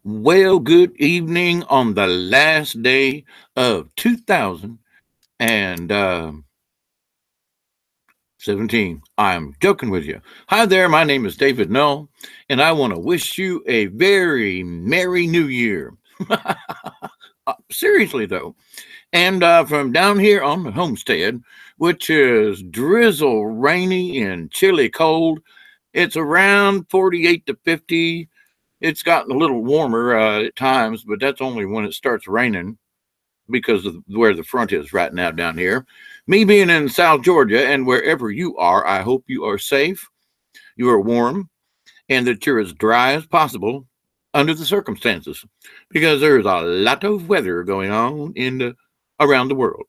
Well, good evening on the last day of 2017. I'm joking with you. Hi there, my name is David Null, and I want to wish you a very Merry New Year. Seriously, though. And from down here on the Homestead, which is drizzle, rainy, and chilly cold, it's around 48 to 50. It's gotten a little warmer at times, but that's only when it starts raining because of where the front is right now down here. Me being in South Georgia and wherever you are, I hope you are safe, you are warm, and that you're as dry as possible under the circumstances because there's a lot of weather going on around the world.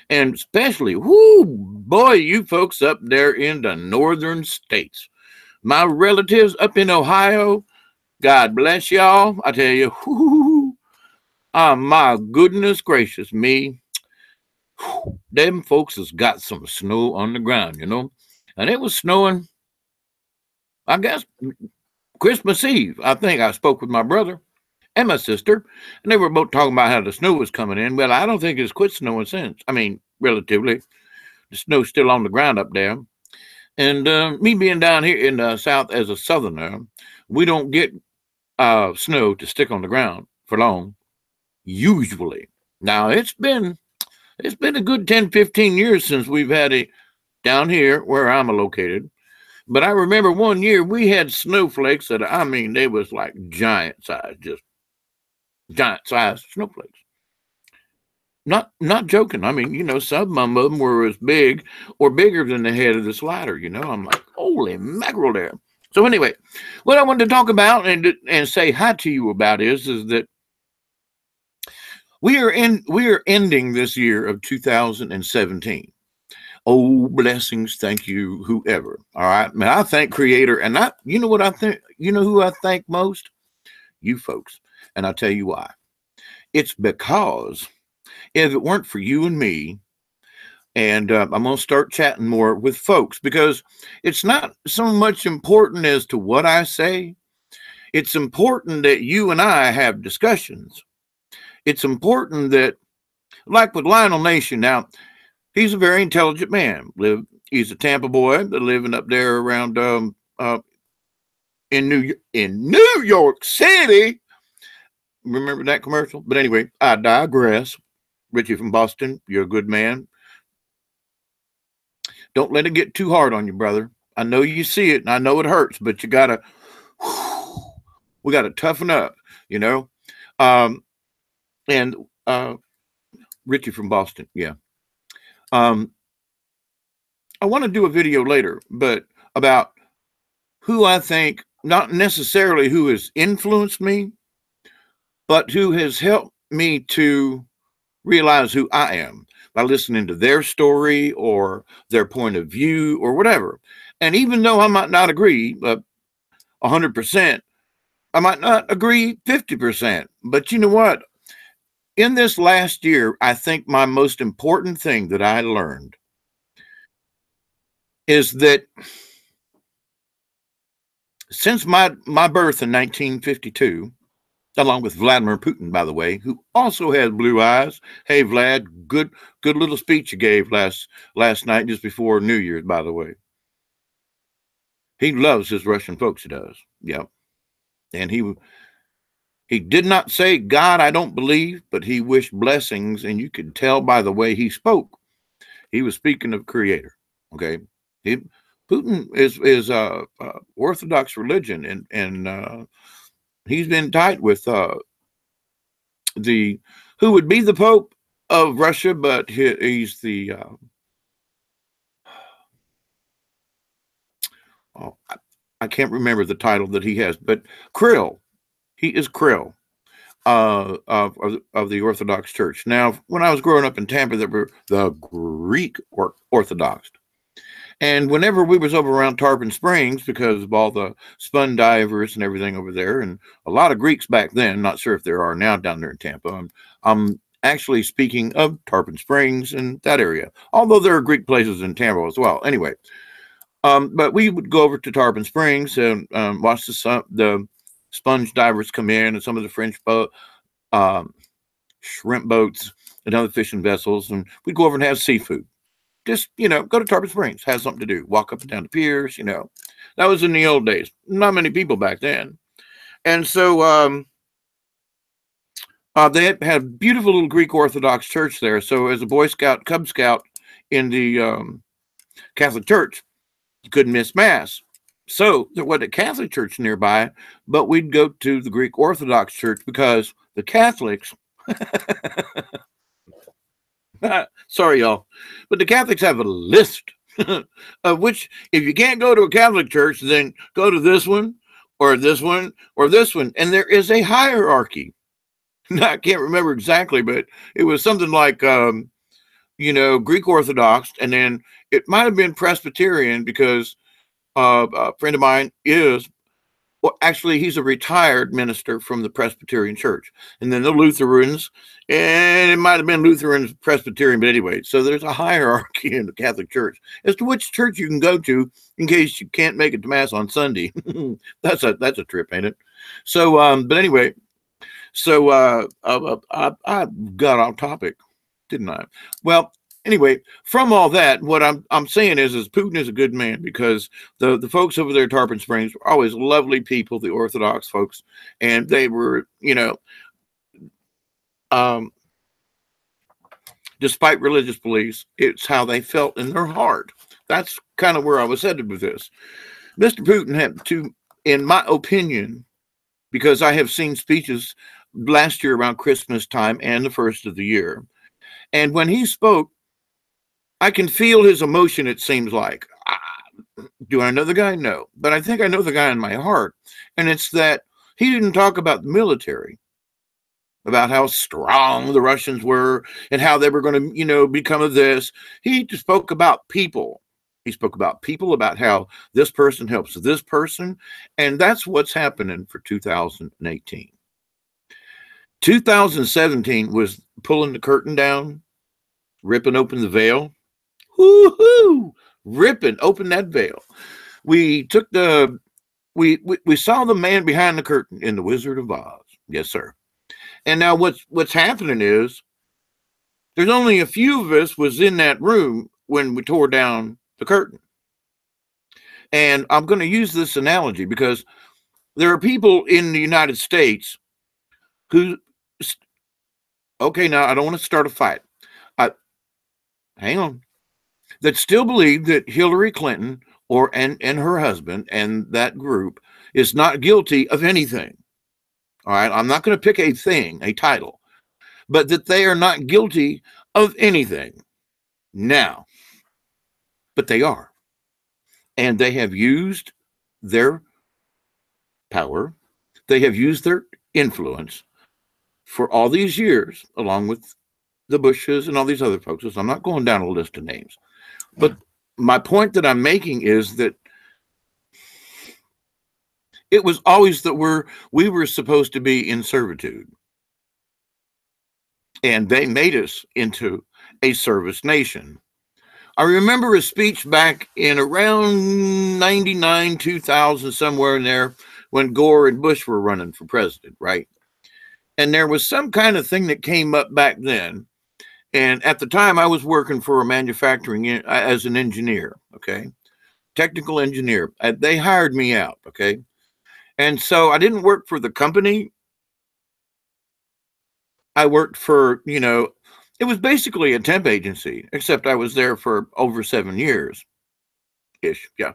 And especially, whoo, boy, you folks up there in the northern states. My relatives up in Ohio, God bless y'all. I tell you, whoo, my goodness gracious me. Them folks has got some snow on the ground. And it was snowing, I guess, Christmas Eve. I think I spoke with my brother and my sister, and they were both talking about how the snow was coming in. Well, I don't think it's quit snowing since. I mean, relatively. The snow's still on the ground up there. And me being down here in the South as a Southerner, we don't get snow to stick on the ground for long, usually. Now, it's been a good 10, 15 years since we've had it down here where I'm located. But I remember one year we had snowflakes that, I mean, they was like giant size, just giant size snowflakes. Not joking. I mean, some of them were as big or bigger than the head of the slider. I'm like, holy mackerel there. So anyway, what I wanted to talk about and say hi to you about is that we are ending this year of 2017. Oh, blessings, thank you, whoever. All right, man, I thank Creator, and you know what I think. You know who I thank most? You folks, and I'll tell you why. It's because if it weren't for you and me, and I'm going to start chatting more with folks because it's not so much important as to what I say. It's important that you and I have discussions. It's important that, like with Lionel Nation, now he's a very intelligent man. He's a Tampa boy, living up there around in New York City. Remember that commercial? But anyway, I digress. Richie from Boston, you're a good man. Don't let it get too hard on you, brother. I know you see it and I know it hurts, but we gotta toughen up, you know. Um, and Richie from Boston, yeah. Um, I want to do a video later, but about who I think, not necessarily who has influenced me, but who has helped me to realize who I am by listening to their story or their point of view or whatever. And even though I might not agree 100%, I might not agree 50%. But you know what? In this last year, I think my most important thing that I learned is that since my birth in 1952, along with Vladimir Putin, by the way, who also has blue eyes. Hey, Vlad, good little speech you gave last night just before New Year's, by the way. He loves his Russian folks, he does. Yep. And he did not say, God, I don't believe, but he wished blessings, and you could tell by the way he spoke. He was speaking of Creator. Okay. Putin is Orthodox religion, and he's been tight with the who would be the Pope of Russia, but he's the oh, I can't remember the title that he has, but Krill. He is Krill of the Orthodox Church. Now, when I was growing up in Tampa, there were the Greek Orthodox. And whenever we was over around Tarpon Springs, because of all the spun divers and everything over there, and a lot of Greeks back then, not sure if there are now down there in Tampa. I'm actually speaking of Tarpon Springs and that area, although there are Greek places in Tampa as well. Anyway, but we would go over to Tarpon Springs and watch the sponge divers come in, and some of the French boat, shrimp boats, and other fishing vessels, and we'd go over and have seafood. Just, go to Tarpon Springs, have something to do, walk up and down the piers. That was in the old days. Not many people back then. And so they had a beautiful little Greek Orthodox church there. So as a Boy Scout, Cub Scout in the Catholic Church, you couldn't miss Mass. So there wasn't a Catholic church nearby, but we'd go to the Greek Orthodox Church because the Catholics, sorry, y'all, but the Catholics have a list of which, if you can't go to a Catholic church, then go to this one or this one or this one. And there is a hierarchy. I can't remember exactly, but it was something like, Greek Orthodox, and then it might have been Presbyterian because a friend of mine well, actually, he's a retired minister from the Presbyterian Church. And then the Lutherans, and it might have been Lutherans, Presbyterian, but anyway, so there's a hierarchy in the Catholic Church as to which church you can go to in case you can't make it to Mass on Sunday. That's a trip, ain't it? So, but anyway, so I got off topic, didn't I? Well, anyway, from all that, what I'm saying is Putin is a good man, because the folks over there at Tarpon Springs were always lovely people, the Orthodox folks, and they were, despite religious beliefs, it's how they felt in their heart. That's kind of where I was headed with this. Mr. Putin had to, in my opinion, because I have seen speeches last year around Christmas time and the first of the year, and when he spoke, I can feel his emotion, it seems like. Do I know the guy? No. But I think I know the guy in my heart. And it's that he didn't talk about the military, about how strong the Russians were and how they were going to, become of this. He just spoke about people. He spoke about people, about how this person helps this person. And that's what's happening for 2018. 2017 was pulling the curtain down, ripping open the veil. Woo-hoo! Ripping open that veil. We took we saw the man behind the curtain in The Wizard of Oz. Yes, sir. And now what's happening is there's only a few of us was in that room when we tore down the curtain. And I'm going to use this analogy because there are people in the United States who, okay, now I don't want to start a fight. Hang on. That still believe that Hillary Clinton and her husband and that group is not guilty of anything. All right. I'm not going to pick a thing, a title, but that they are not guilty of anything now, but they are. And they have used their power. They have used their influence for all these years, along with the Bushes and all these other folks. I'm not going down a list of names. But my point that I'm making is that it was always that we were supposed to be in servitude. And they made us into a service nation. I remember a speech back in around 99, 2000, somewhere in there, when Gore and Bush were running for president, right? And there was some kind of thing that came up back then. And at the time, I was working for a manufacturing as an engineer, okay? Technical engineer. They hired me out, okay? And so I didn't work for the company. I worked for, it was basically a temp agency, except I was there for over 7 years-ish, yeah.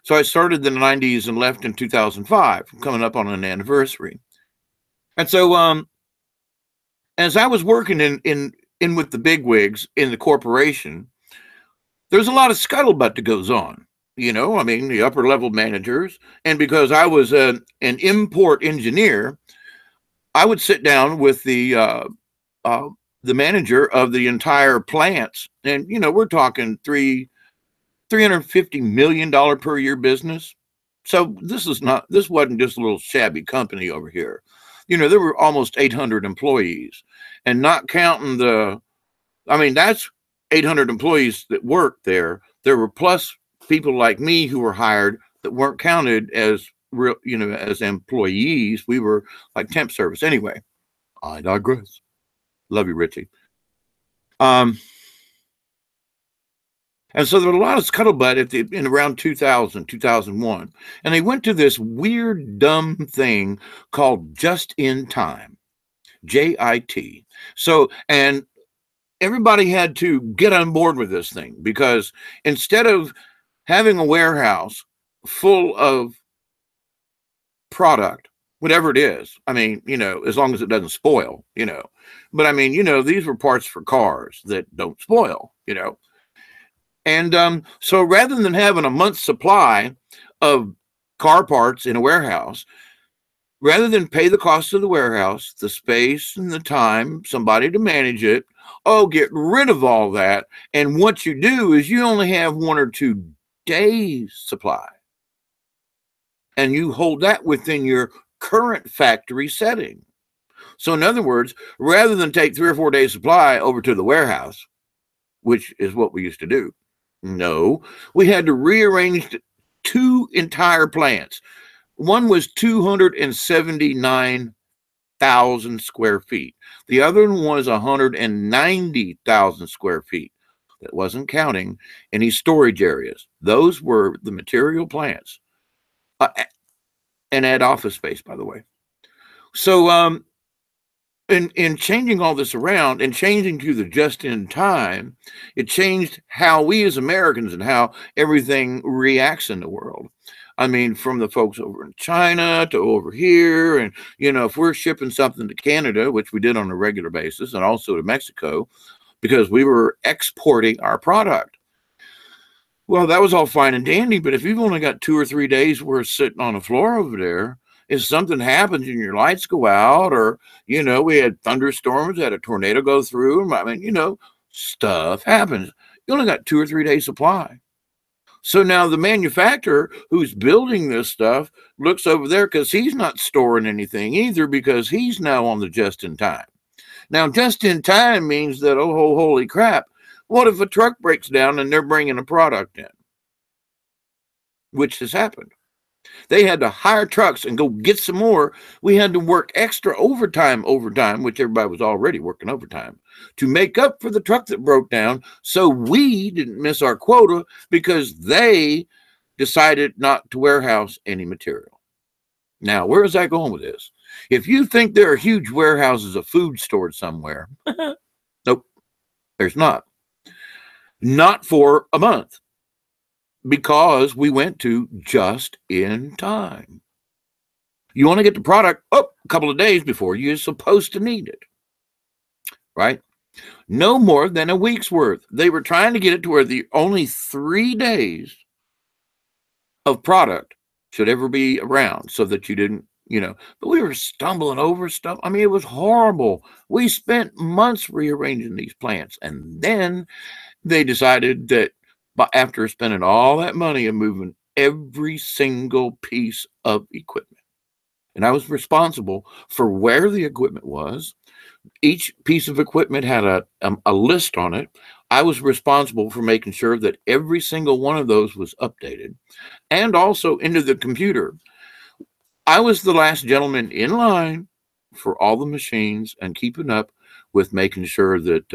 So I started in the 90s and left in 2005, coming up on an anniversary. And so as I was working in with the bigwigs in the corporation, there's a lot of scuttlebutt that goes on, the upper level managers. And because I was an import engineer, I would sit down with the manager of the entire plants. And, we're talking $350 million per year business. So this wasn't just a little shabby company over here. There were almost 800 employees, and not counting that's 800 employees that worked there. There were plus people like me who were hired that weren't counted as real, as employees, we were like temp service. Anyway, I digress. Love you, Richie. And so there was a lot of scuttlebutt in around 2000, 2001. And they went to this weird, dumb thing called just in time, JIT. So, and everybody had to get on board with this thing, because instead of having a warehouse full of product, whatever it is, I mean, as long as it doesn't spoil, but I mean, these were parts for cars that don't spoil, and so rather than having a month's supply of car parts in a warehouse, rather than pay the cost of the warehouse, the space and the time, somebody to manage it, get rid of all that. And what you do is you only have 1 or 2 days supply. And you hold that within your current factory setting. So in other words, rather than take 3 or 4 days supply over to the warehouse, which is what we used to do, no, we had to rearrange 2 entire plants. One was 279,000 square feet. The other one was 190,000 square feet. That wasn't counting any storage areas. Those were the material plants. And add office space, by the way. So in changing all this around and changing to the just in time, it changed how we as Americans and how everything reacts in the world. I mean, from the folks over in China to over here. And, if we're shipping something to Canada, which we did on a regular basis, and also to Mexico, because we were exporting our product. Well, that was all fine and dandy. But if you've only got 2 or 3 days worth sitting on the floor over there, if something happens and your lights go out, or, we had thunderstorms, had a tornado go through, I mean, stuff happens. You only got 2 or 3 days supply. So now the manufacturer who's building this stuff looks over there, because he's not storing anything either, because he's now on the just in time. Now, just in time means that, oh, holy crap, what if a truck breaks down and they're bringing a product in? Which has happened. They had to hire trucks and go get some more. We had to work extra overtime, which everybody was already working overtime, to make up for the truck that broke down, so we didn't miss our quota, because they decided not to warehouse any material. Now, where is that going with this? If you think there are huge warehouses of food stored somewhere, nope, there's not. Not for a month. Because we went to just in time. You want to get the product up a couple of days before you're supposed to need it, right? No more than a week's worth. They were trying to get it to where the only 3 days of product should ever be around, so that you didn't, but we were stumbling over stuff. I mean, it was horrible. We spent months rearranging these plants, and then they decided that, but after spending all that money and moving every single piece of equipment, and I was responsible for where the equipment was. Each piece of equipment had a list on it. I was responsible for making sure that every single one of those was updated, and also into the computer. I was the last gentleman in line for all the machines and keeping up with making sure that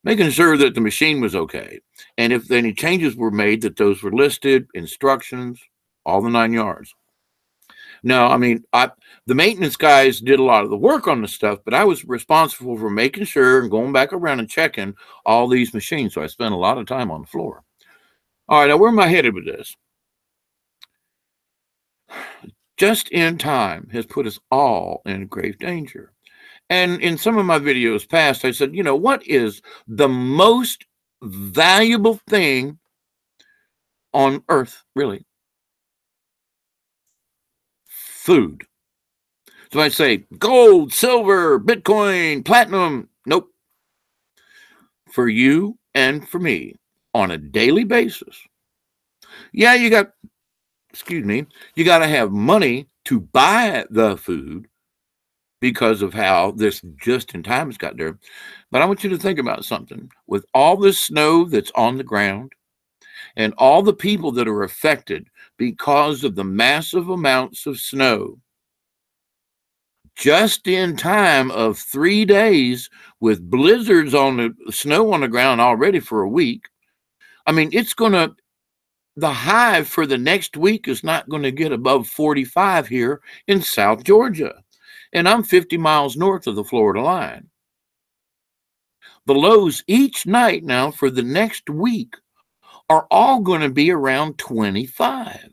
making sure that the machine was okay. And if any changes were made, that those were listed, instructions, all the 9 yards. Now, I mean, the maintenance guys did a lot of the work on the stuff, but I was responsible for making sure and going back around and checking all these machines. So I spent a lot of time on the floor. All right, now where am I headed with this? Just in time has put us all in grave danger. And in some of my videos past, I said, what is the most valuable thing on earth, really? Food. So I say gold, silver, Bitcoin, platinum. Nope. For you and for me on a daily basis. Yeah, you got to have money to buy the food, because of how this just in time has got there. But I want you to think about something. With all this snow that's on the ground, and all the people that are affected because of the massive amounts of snow, just in time of 3 days with blizzards on the snow on the ground already for a week. I mean, the high for the next week is not going to get above 45 here in South Georgia. And I'm 50 miles north of the Florida line. The lows each night now for the next week are all going to be around 25.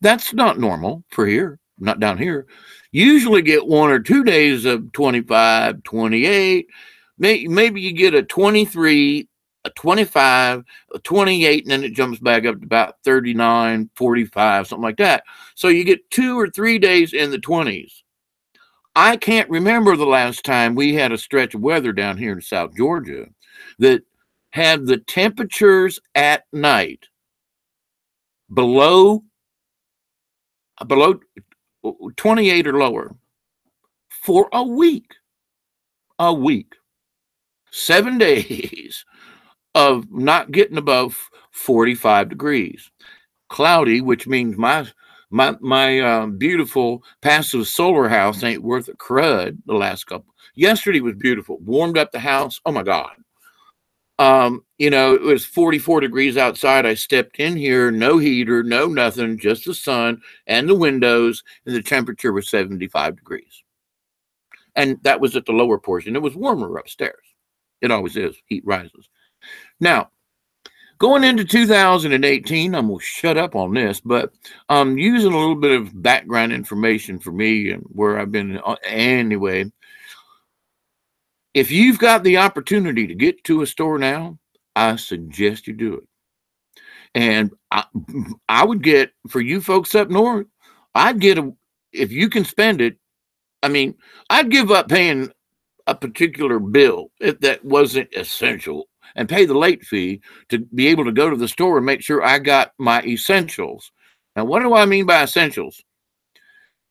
That's not normal for here, not down here. Usually get 1 or 2 days of 25, 28. Maybe you get a 23, a 25, a 28, and then it jumps back up to about 39, 45, something like that. So you get 2 or 3 days in the 20s. I can't remember the last time we had a stretch of weather down here in South Georgia that had the temperatures at night below 28 or lower for a week. 7 days of not getting above 45 degrees. Cloudy, which means my beautiful passive solar house ain't worth a crud the last couple. Yesterday was beautiful. Warmed up the house. Oh my God. It was 44 degrees outside. I stepped in here, no heater, no nothing, just the sun and the windows, and the temperature was 75 degrees. And that was at the lower portion. It was warmer upstairs. It always is. Heat rises. Now, going into 2018, I'm going to shut up on this, but I'm using a little bit of background information for me and where I've been. Anyway, if you've got the opportunity to get to a store now, I suggest you do it. And I would get, for you folks up north, if you can spend it, I mean, I'd give up paying a particular bill if that wasn't essential and pay the late fee to be able to go to the store and make sure I got my essentials. Now, what do I mean by essentials?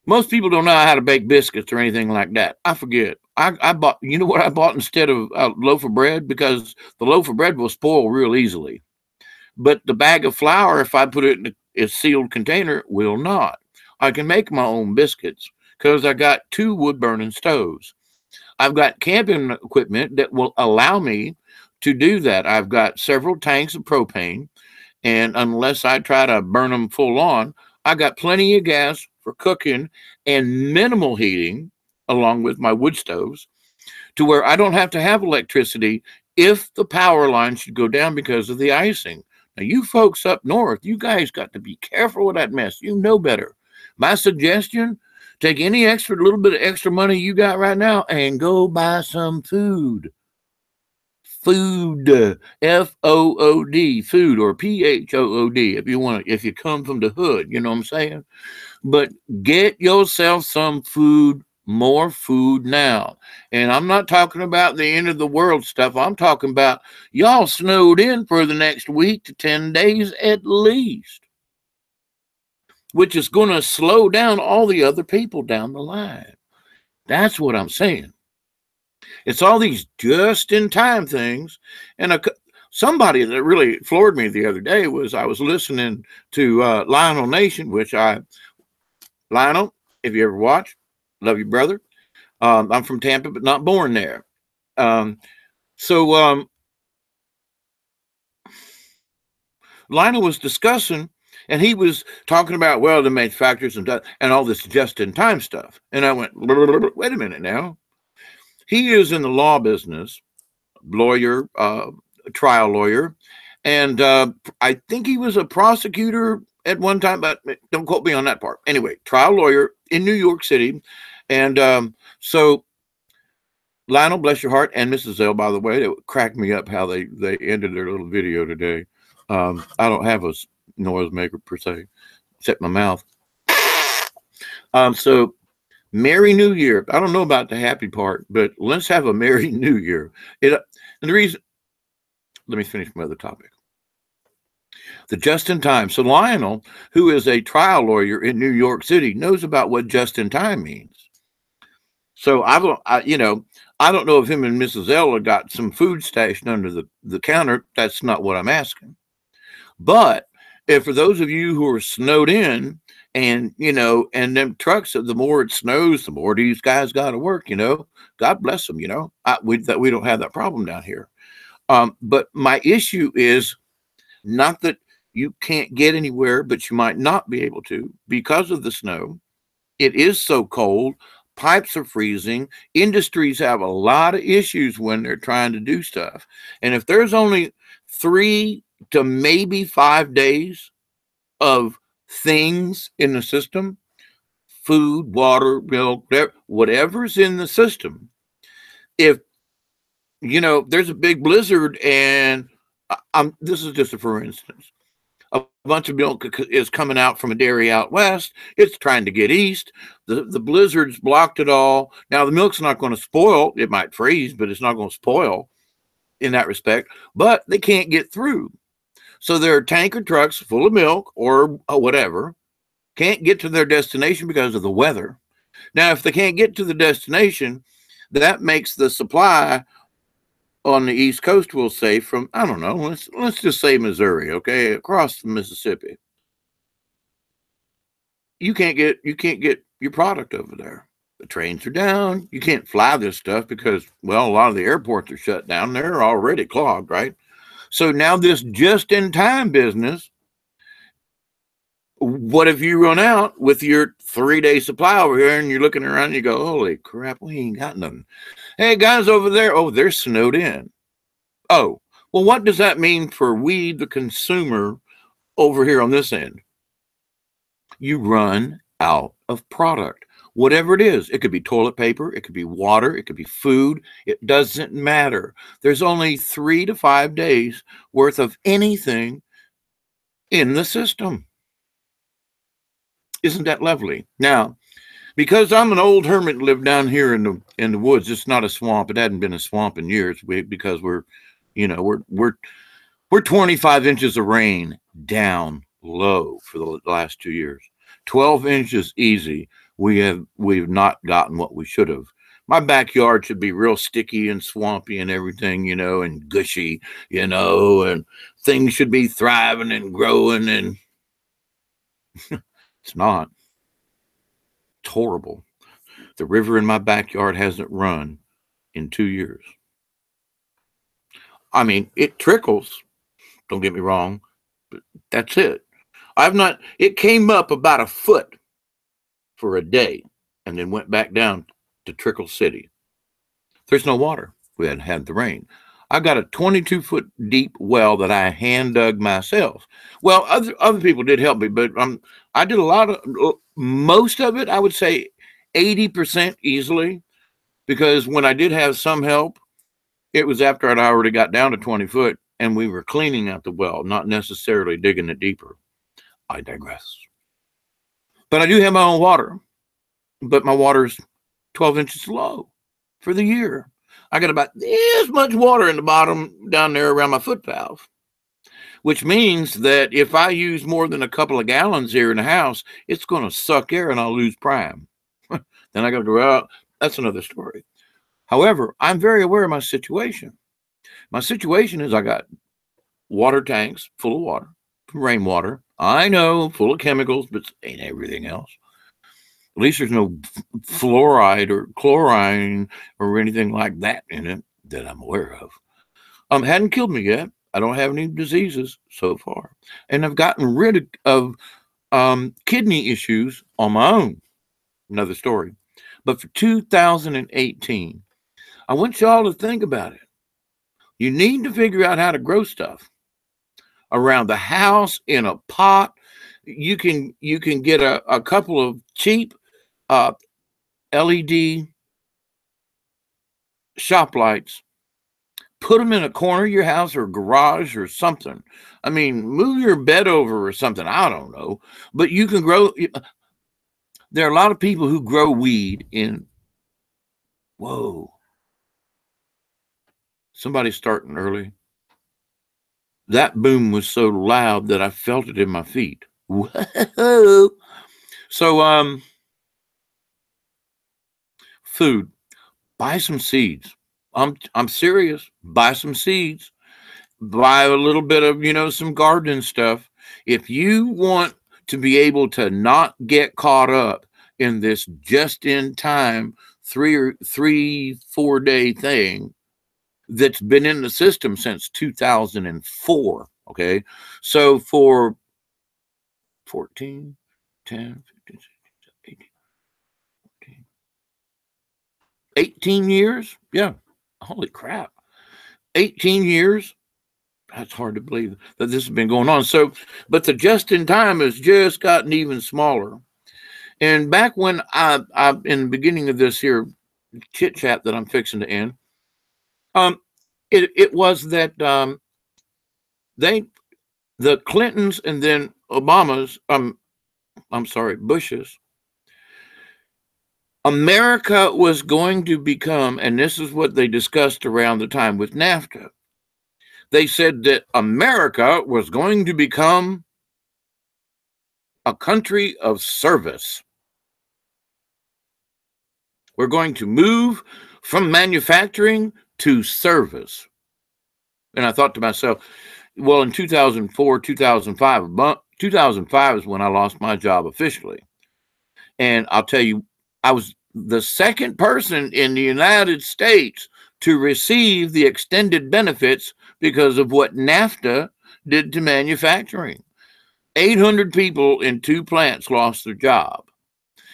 Most people don't know how to bake biscuits or anything like that. I forget. I bought, you know what I bought instead of a loaf of bread? Because the loaf of bread will spoil real easily. But the bag of flour, if I put it in a sealed container, will not. I can make my own biscuits because I got 2 wood-burning stoves. I've got camping equipment that will allow me to do that. I've got several tanks of propane, and unless I try to burn them full on, I got plenty of gas for cooking and minimal heating along with my wood stoves to where I don't have to have electricity if the power line should go down because of the icing. Now, you folks up north, you guys got to be careful with that mess. You know better. My suggestion, take any little bit of extra money you got right now and go buy some food. Food, F-O-O-D, food, or P-H-O-O-D, if you come from the hood, you know what I'm saying? But get yourself some food, more food now. And I'm not talking about the end of the world stuff. I'm talking about y'all snowed in for the next week to 10 days at least, which is going to slow down all the other people down the line. That's what I'm saying. It's all these just-in-time things. And somebody that really floored me the other day was I was listening to Lionel Nation, Lionel, if you ever watch, love you, brother. I'm from Tampa, but not born there. Lionel was discussing, and he was talking about, well, the manufacturers and all this just-in-time stuff. And I went, wait a minute now. He is in the law business, lawyer, trial lawyer, and I think he was a prosecutor at one time, but don't quote me on that part. Anyway, trial lawyer in New York City. And so Lionel, bless your heart, and Mrs. L, by the way, it cracked me up how they ended their little video today. I don't have a noise maker per se, except my mouth. So Merry New Year. I don't know about the happy part, but let's have a Merry New Year. And the reason, let me finish my other topic. The just-in-time. So Lionel, who is a trial lawyer in New York City, knows about what just-in-time means. So I don't know if him and Mrs. Ella got some food stashed under the counter. That's not what I'm asking. But if for those of you who are snowed in, and and them trucks, the more it snows, the more these guys got to work. God bless them. We don't have that problem down here. But my issue is not that you can't get anywhere, but you might not be able to because of the snow. It is so cold. Pipes are freezing. Industries have a lot of issues when they're trying to do stuff. And if there's only 3 to maybe 5 days of things in the system, food, water, milk, whatever's in the system, if there's a big blizzard and this is just a for instance, a bunch of milk is coming out from a dairy out west. It's trying to get east. The blizzard's blocked it all. Now the milk's not going to spoil. It might freeze, but it's not going to spoil in that respect. But they can't get through. So there are tanker trucks full of milk or whatever, can't get to their destination because of the weather. Now, if they can't get to the destination, that makes the supply on the East Coast, we'll say, from, I don't know, let's just say Missouri, okay, across the Mississippi. You can't get your product over there. The trains are down. You can't fly this stuff because, well, a lot of the airports are shut down. They're already clogged, right? So now this just-in-time business, what if you run out with your 3-day supply over here and you're looking around and you go, holy crap, we ain't got nothing. Hey, guys over there, oh, they're snowed in. Oh, well, what does that mean for we, the consumer, over here on this end? You run out of product. Whatever it is, it could be toilet paper, it could be water, it could be food. It doesn't matter. There's only 3 to 5 days worth of anything in the system. Isn't that lovely? Now, because I'm an old hermit, live down here in the woods. It's not a swamp. It hadn't been a swamp in years because we're 25 inches of rain down low for the last 2 years. 12 inches easy. We've not gotten what we should have. My backyard should be real sticky and swampy and everything, and gushy, and things should be thriving and growing, and it's not. It's horrible. The river in my backyard hasn't run in 2 years. I mean, it trickles, don't get me wrong, but that's it. It came up about a foot for a day and then went back down to Trickle City. There's no water. We hadn't had the rain. I've got a 22-foot deep well that I hand dug myself. Well, other people did help me, but I did most of it, I would say 80% easily, because when I did have some help, it was after I'd already got down to 20 foot and we were cleaning out the well, not necessarily digging it deeper. I digress. But I do have my own water, but my water's 12 inches low for the year. I got about this much water in the bottom down there around my foot valve, which means that if I use more than a couple of gallons here in the house, it's going to suck air and I'll lose prime. Then I got to go out. That's another story. However, I'm very aware of my situation. My situation is I got water tanks full of water, rainwater. I know, full of chemicals, but ain't everything else. At least there's no fluoride or chlorine or anything like that in it that I'm aware of. Hadn't killed me yet. I don't have any diseases so far. And I've gotten rid of kidney issues on my own. Another story. But for 2018, I want y'all to think about it. You need to figure out how to grow stuff around the house in a pot. You can get a couple of cheap LED shop lights, put them in a corner of your house or garage or something. I mean, move your bed over or something. I don't know. But you can grow. There are a lot of people who grow weed in. Whoa. Somebody's starting early. That boom was so loud that I felt it in my feet. Whoa. So, food. Buy some seeds. I'm serious. Buy some seeds buy a little bit of, some gardening stuff. If you want to be able to not get caught up in this just in time 4 day thing that's been in the system since 2004. Okay. So for 14, 10, 15, 16, 18, 18 years. Yeah. Holy crap. 18 years. That's hard to believe that this has been going on. So, but the just in time has just gotten even smaller. And back when I in the beginning of this here chit chat that I'm fixing to end, um, it was that the Clintons and then Obama's, I'm sorry, Bush's, America was going to become, and this is what they discussed around the time with NAFTA. They said that America was going to become a country of service. We're going to move from manufacturing to service. And I thought to myself, well, in 2004, 2005 is when I lost my job officially. And I'll tell you, I was the second person in the United States to receive the extended benefits because of what NAFTA did to manufacturing. 800 people in 2 plants lost their job.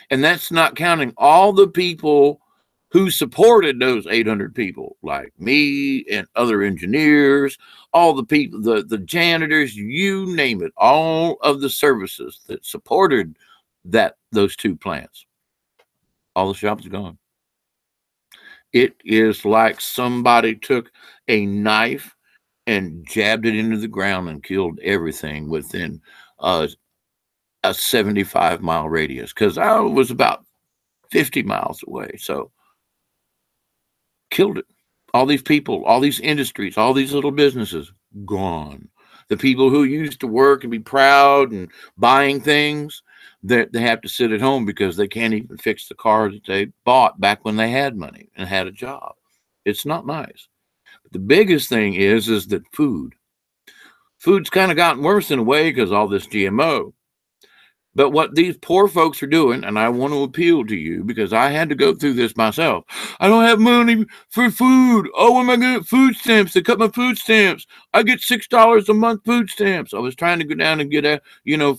And that's not counting all the people who supported those 800 people, like me and other engineers, all the people, the janitors, you name it, all of the services that supported those 2 plants. All the shops are gone. It is like somebody took a knife and jabbed it into the ground and killed everything within a 75-mile radius, because I was about 50 miles away. So killed it. All these people, all these industries, all these little businesses, gone. The people who used to work and be proud and buying things, they have to sit at home because they can't even fix the car that they bought back when they had money and had a job. It's not nice. But the biggest thing is that food's kind of gotten worse in a way because all this GMO. But what these poor folks are doing, and I want to appeal to you because I had to go through this myself. I don't have money for food. Oh, am I going to get food stamps? They cut my food stamps. I get $6 a month food stamps. I was trying to go down and get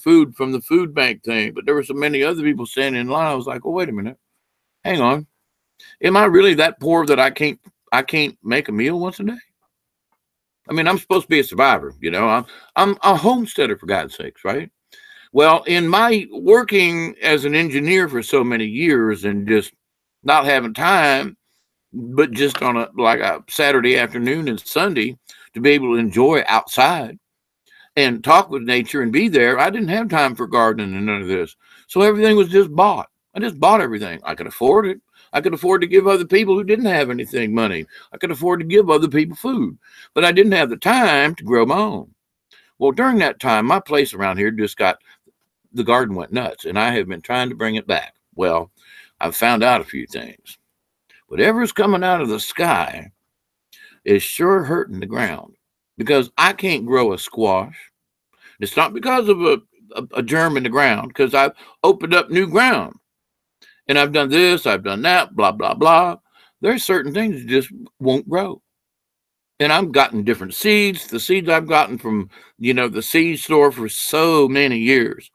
food from the food bank thing, but there were so many other people standing in line. I was like, oh, wait a minute. Hang on. Am I really that poor that I can't make a meal once a day? I mean, I'm supposed to be a survivor. I'm a homesteader, for God's sakes, right? Well, in my working as an engineer for so many years and just not having time, but just on a Saturday afternoon and Sunday to be able to enjoy outside and talk with nature and be there, I didn't have time for gardening and none of this. So everything was just bought. I just bought everything. I could afford it. I could afford to give other people who didn't have anything money. I could afford to give other people food, but I didn't have the time to grow my own. Well, during that time, my place around here the garden went nuts, and I have been trying to bring it back. Well, I've found out a few things. Whatever's coming out of the sky is sure hurting the ground because I can't grow a squash. It's not because of a germ in the ground, because I've opened up new ground. And I've done this, I've done that, blah, blah, blah. There's certain things that just won't grow. And I've gotten different seeds. The seeds I've gotten from, the seed store for so many years.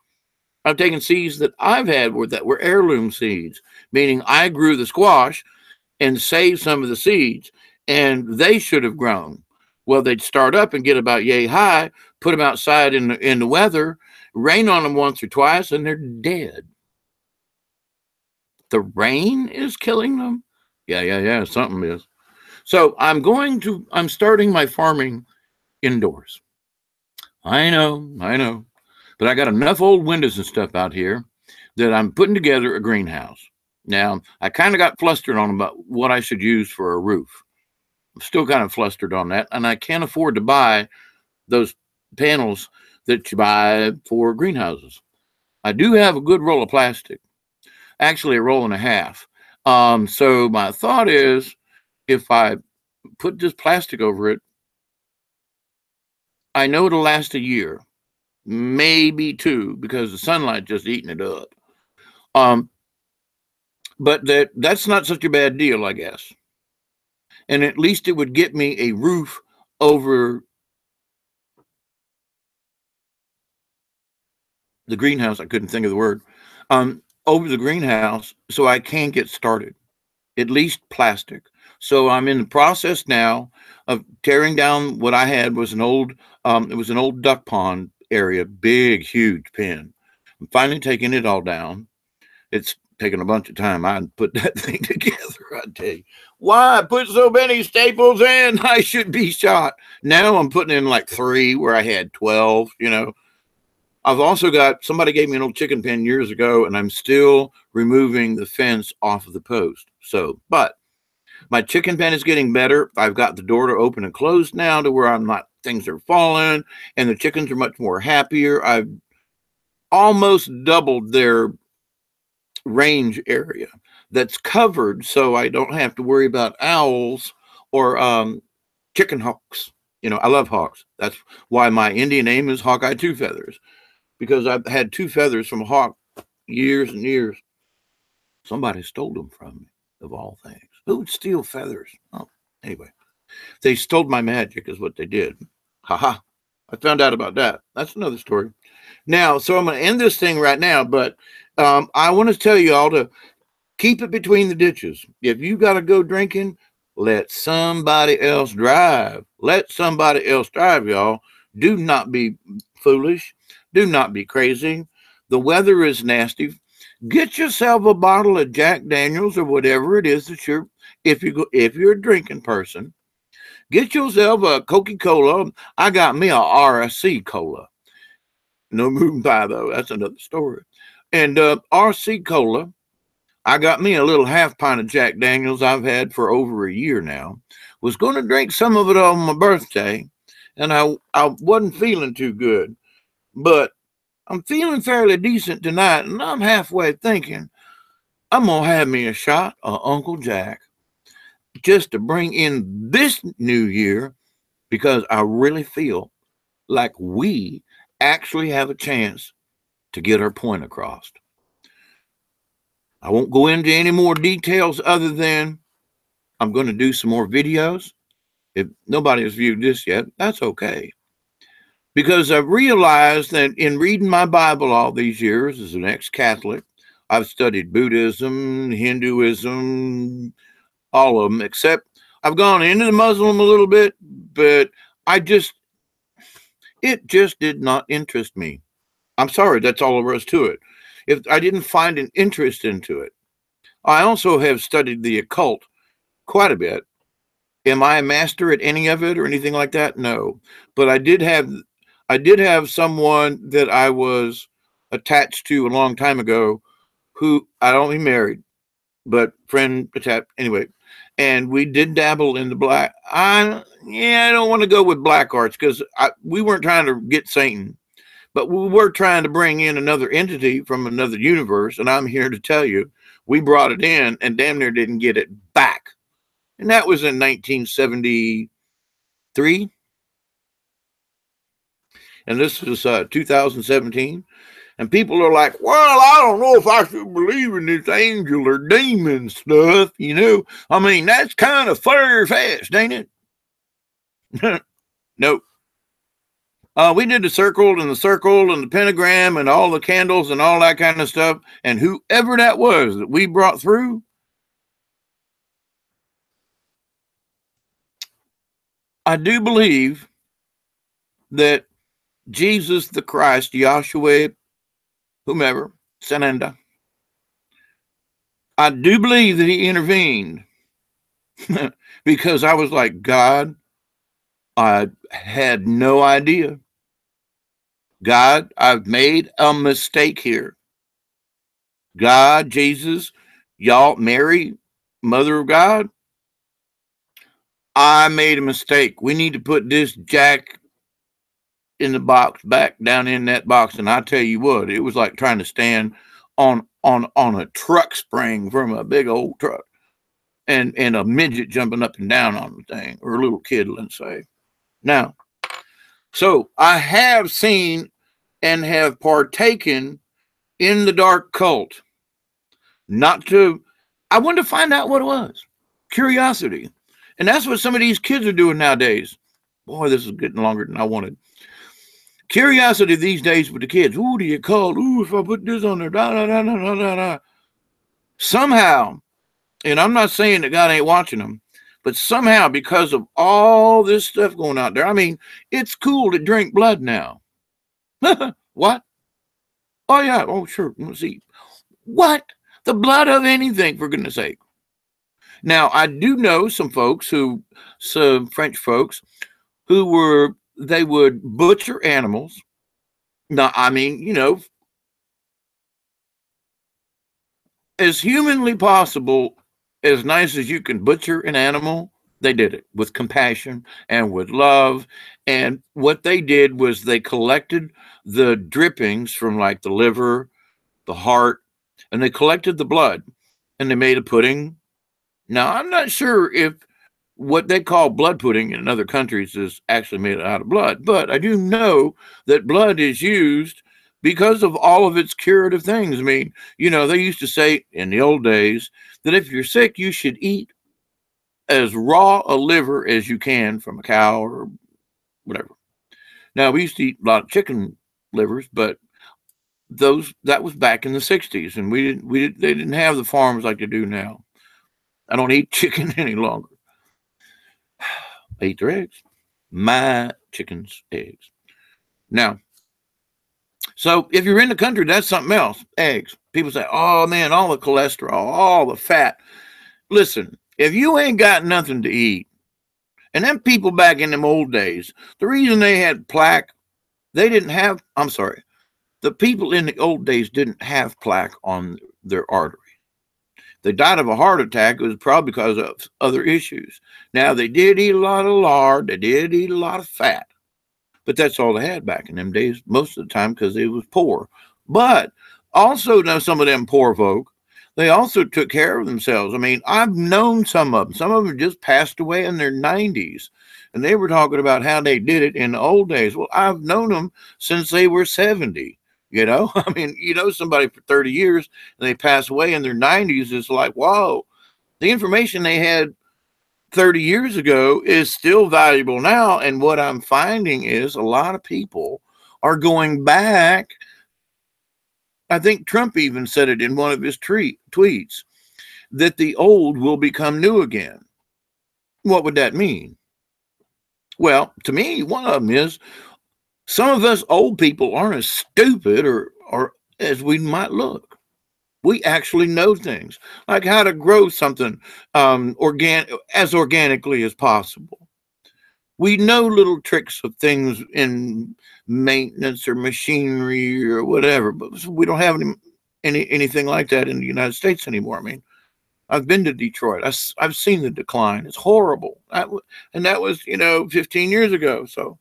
I've taken seeds that I've had that were heirloom seeds, meaning I grew the squash and saved some of the seeds, and they should have grown. Well, they'd start up and get about yay high, put them outside in the weather, rain on them once or twice, and they're dead. The rain is killing them? Yeah, something is. So I'm starting my farming indoors. I know. But I got enough old windows and stuff out here that I'm putting together a greenhouse. Now, I kind of got flustered on about what I should use for a roof. I'm still kind of flustered on that, and I can't afford to buy those panels that you buy for greenhouses. I do have a good roll of plastic, actually a roll and a half. So my thought is, if I put this plastic over it, I know it'll last a year, maybe two, because the sunlight just eating it up. But that's not such a bad deal, I guess. And at least it would get me a roof over the greenhouse. I couldn't think of the word. Over the greenhouse, so I can get started. At least plastic. So I'm in the process now of tearing down what I had was an old it was an old duck pond area, big, huge pen. I'm finally taking it all down. It's taken a bunch of time. I put that thing together, I tell you. Why I put so many staples in? I should be shot. Now I'm putting in like 3 where I had 12, you know. I've also got, somebody gave me an old chicken pen years ago, and I'm still removing the fence off of the post. So, but my chicken pen is getting better. I've got the door to open and close now to where I'm not, things are falling, and the chickens are much more happier. I've almost doubled their range area that's covered, so I don't have to worry about owls or chicken hawks. You know, I love hawks. That's why my Indian name is Hawkeye Two Feathers, because I've had 2 feathers from a hawk years and years. Somebody stole them from me, of all things. Who would steal feathers? Oh, anyway, they stole my magic, is what they did. Haha. I found out about that. That's another story. Now, so I'm going to end this thing right now, but I want to tell you all to keep it between the ditches. If you got to go drinking, let somebody else drive. Let somebody else drive, y'all. Do not be foolish. Do not be crazy. The weather is nasty. Get yourself a bottle of Jack Daniels or whatever it is that if you're a drinking person. Get yourself a Coca-Cola. I got me a RC Cola. No moving pie though. That's another story. And RC Cola. I got me a little half pint of Jack Daniels I've had for over a year now. Was going to drink some of it on my birthday, and I wasn't feeling too good. But I'm feeling fairly decent tonight, and I'm halfway thinking I'm going to have me a shot of Uncle Jack just to bring in this new year, because I really feel like we actually have a chance to get our point across. I won't go into any more details other than I'm going to do some more videos. If nobody has viewed this yet, that's okay. Because I've realized that in reading my Bible all these years as an ex-Catholic, I've studied Buddhism, Hinduism, all of them, except I've gone into the Muslim a little bit, but it just did not interest me. I'm sorry, that's all there was to it. If I didn't find an interest into it. I also have studied the occult quite a bit. Am I a master at any of it or anything like that? No. But I did have someone that I was attached to a long time ago, who I don't mean married, but friend attached anyway. And we did dabble in the black. I don't want to go with black arts, because we weren't trying to get Satan. But we were trying to bring in another entity from another universe, and I'm here to tell you, we brought it in and damn near didn't get it back. And that was in 1973. And this was 2017. And people are like, well, I don't know if I should believe in this angel or demon stuff, you know. I mean, that's kind of far-fetched, ain't it? Nope. We did the circle and the pentagram and all the candles and all that kind of stuff. And whoever that was that we brought through, I do believe that Jesus the Christ, Yahshua, whomever, Sananda, I do believe that he intervened because I was like, God, I had no idea. God, I've made a mistake here. God, Jesus, y'all, Mary, Mother of God, I made a mistake. We need to put this Jack in the box, back down in that box. And I tell you what, it was like trying to stand on a truck spring from a big old truck, and a midget jumping up and down on the thing, or a little kid, let's say. Now, So I have seen and have partaken in the dark cult. Not to, I wanted to find out what it was. Curiosity. And that's what some of these kids are doing nowadays. Boy, this is getting longer than I wanted. Curiosity these days with the kids. Ooh, do you call? Ooh, if I put this on there, da da da da da da da. Somehow, and I'm not saying that God ain't watching them, but somehow because of all this stuff going out there, I mean, it's cool to drink blood now. What? Oh yeah. Oh sure. Let's see. What? The blood of anything, for goodness sake. Now, I do know some folks some French folks they would butcher animals. Now, I mean, as humanly possible, as nice as you can butcher an animal, they did it with compassion and with love. And what they did was they collected the drippings from like the liver, the heart, and they collected the blood and they made a pudding. Now, I'm not sure if what they call blood pudding in other countries is actually made out of blood, but I do know that blood is used because of all of its curative things. I mean, they used to say in the old days that if you're sick, you should eat as raw a liver as you can from a cow or whatever. Now, we used to eat a lot of chicken livers, but that was back in the 60s, and they didn't have the farms like they do now. I don't eat chicken any longer. I eat their eggs. My chicken's eggs. Now, so if you're in the country, that's something else. Eggs. People say, oh man, all the cholesterol, all the fat. Listen, if you ain't got nothing to eat, and them people back in them old days, the reason they had plaque, the people in the old days didn't have plaque on their artery. They died of a heart attack. It was probably because of other issues. Now, they did eat a lot of lard. They did eat a lot of fat. But that's all they had back in them days, most of the time, because they was poor. But also, now some of them poor folk, they also took care of themselves. I mean, I've known some of them. Some of them just passed away in their 90s. And they were talking about how they did it in the old days. Well, I've known them since they were 70. I mean, somebody for 30 years and they pass away in their 90s. It's like, whoa, the information they had 30 years ago is still valuable now. And what I'm finding is a lot of people are going back. I think Trump even said it in one of his tweets that the old will become new again. What would that mean? Well, to me, one of them is some of us old people aren't as stupid or as we might look. We actually know things like how to grow something as organically as possible. We know little tricks of things in maintenance or machinery or whatever, but we don't have anything like that in the United States anymore. I mean, I've been to Detroit. I've seen the decline. It's horrible. And that was 15 years ago. So.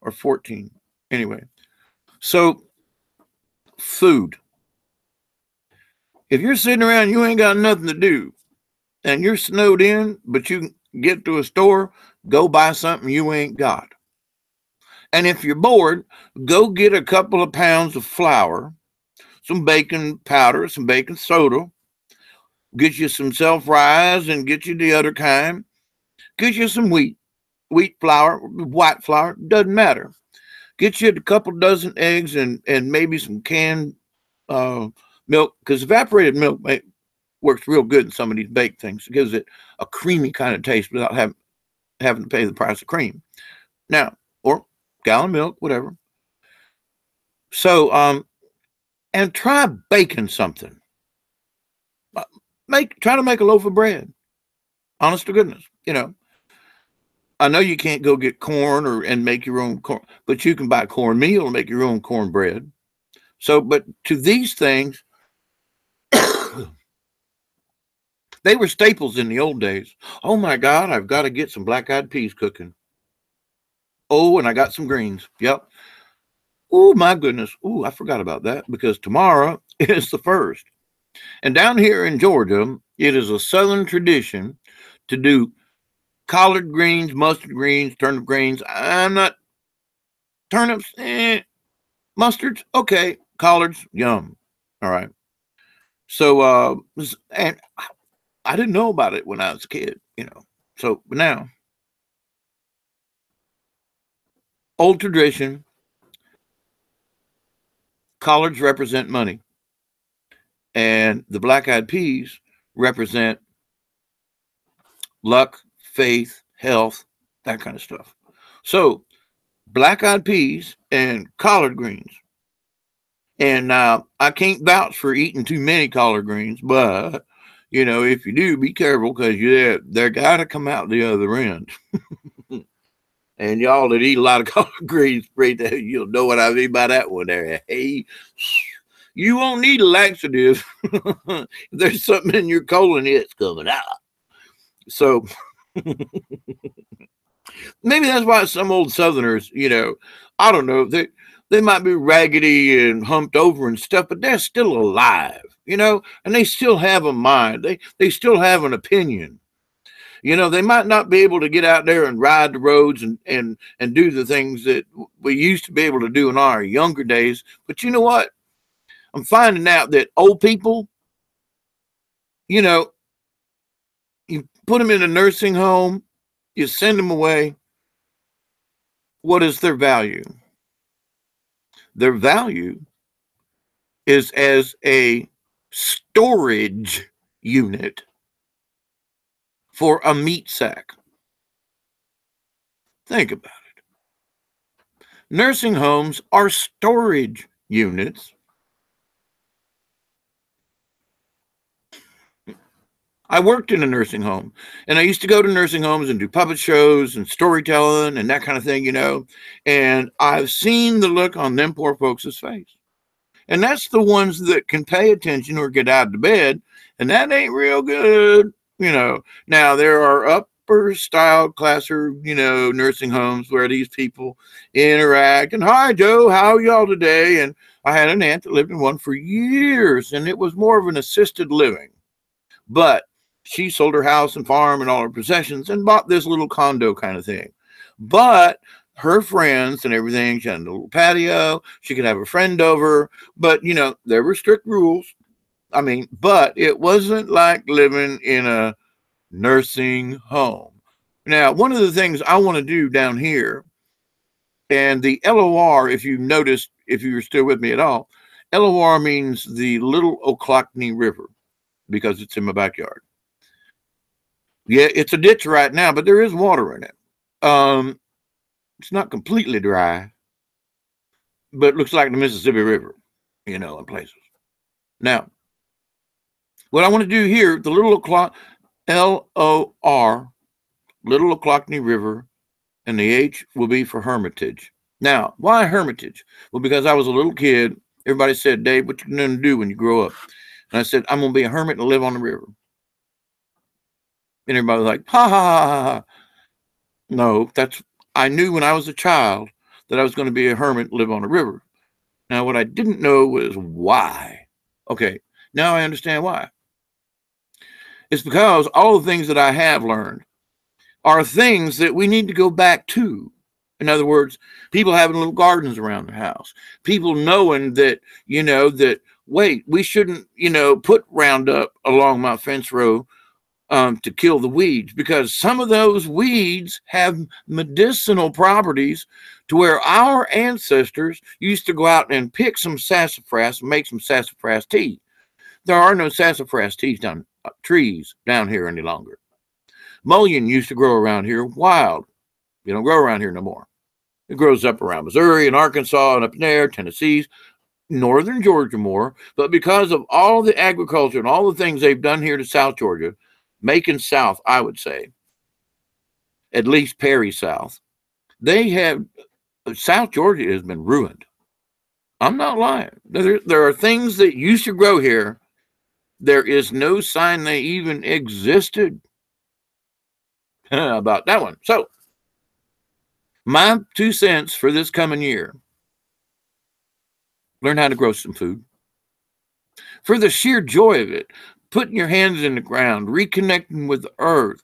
Or 14. Anyway, so food. If you're sitting around, you ain't got nothing to do, and you're snowed in, but you can get to a store, go buy something you ain't got. And if you're bored, go get a couple of pounds of flour, some baking powder, some baking soda, get you some self-rise and get you the other kind, get you some wheat flour, white flour, doesn't matter. Get you a couple dozen eggs and maybe some canned milk, because evaporated milk works real good in some of these baked things. It gives it a creamy kind of taste without having to pay the price of cream. Now, or gallon milk, whatever. So, and try baking something. Try to make a loaf of bread. Honest to goodness, I know you can't go get corn and make your own corn, but you can buy cornmeal and make your own cornbread. So, but to these things, they were staples in the old days. Oh my God, I've got to get some black-eyed peas cooking. Oh, and I got some greens. Yep. Oh my goodness. Oh, I forgot about that because tomorrow is the 1st. And down here in Georgia, it is a Southern tradition to do collard greens, mustard greens, turnip greens. I'm not turnips, mustards, okay. Collards, yum. All right. So, and I didn't know about it when I was a kid, you know. So, but now, old tradition, collards represent money, and the black-eyed peas represent luck, faith, health, that kind of stuff. So, black-eyed peas and collard greens. And now I can't vouch for eating too many collard greens, but you know, if you do, be careful because they're got to come out the other end. And y'all that eat a lot of collard greens, right there, you'll know what I mean by that one there. Hey, you won't need a laxative. If there's something in your colon, it's coming out. So maybe that's why some old Southerners, you know, I don't know, they might be raggedy and humped over and stuff, but they're still alive, you know, and they still have a mind. They still have an opinion. You know, they might not be able to get out there and ride the roads and do the things that we used to be able to do in our younger days. But you know what? I'm finding out that old people, you know, you put them in a nursing home, you send them away. What is their value? Their value is as a storage unit for a meat sack. Think about it. Nursing homes are storage units. I worked in a nursing home, and I used to go to nursing homes and do puppet shows and storytelling and that kind of thing, you know. And I've seen the look on them poor folks' face. And that's the ones that can pay attention or get out of the bed, and that ain't real good, you know. Now, there are upper style classer, you know, nursing homes where these people interact. And hi, Joe, how are y'all today? And I had an aunt that lived in one for years, and it was more of an assisted living. But she sold her house and farm and all her possessions and bought this little condo kind of thing. But her friends and everything, she had a little patio. She could have a friend over. But, you know, there were strict rules. I mean, but it wasn't like living in a nursing home. Now, one of the things I want to do down here, and the LOR, if you noticed, if you were still with me at all, LOR means the Little Ochlockonee River because it's in my backyard. Yeah, it's a ditch right now, but there is water in it. It's not completely dry, but it looks like the Mississippi River, you know, in places. Now, what I want to do here, the LOR, Little Ochlockonee River, and the H will be for Hermitage. Now, why Hermitage? Well, because I was a little kid. Everybody said, Dave, what you going to do when you grow up? And I said, I'm going to be a hermit and live on the river. And everybody was like, ha, ha, ha, ha, ha. No, I knew when I was a child that I was going to be a hermit and live on a river. Now, what I didn't know was why. Okay, now I understand why. It's because all the things that I have learned are things that we need to go back to. In other words, people having little gardens around their house, people knowing that, you know, that, wait, we shouldn't, you know, put Roundup along my fence row to kill the weeds, because some of those weeds have medicinal properties to where our ancestors used to go out and pick some sassafras and make some sassafras tea. There are no sassafras trees down here any longer. Mullein used to grow around here wild. You don't grow around here no more. It grows up around Missouri and Arkansas and up there, Tennessee, northern Georgia more. But because of all the agriculture and all the things they've done here to South Georgia, Macon South, I would say, at least Perry South, South Georgia has been ruined. I'm not lying. There are things that used to grow here. There is no sign they even existed. About that one. So, my 2 cents for this coming year: learn how to grow some food. For the sheer joy of it, putting your hands in the ground, reconnecting with the earth,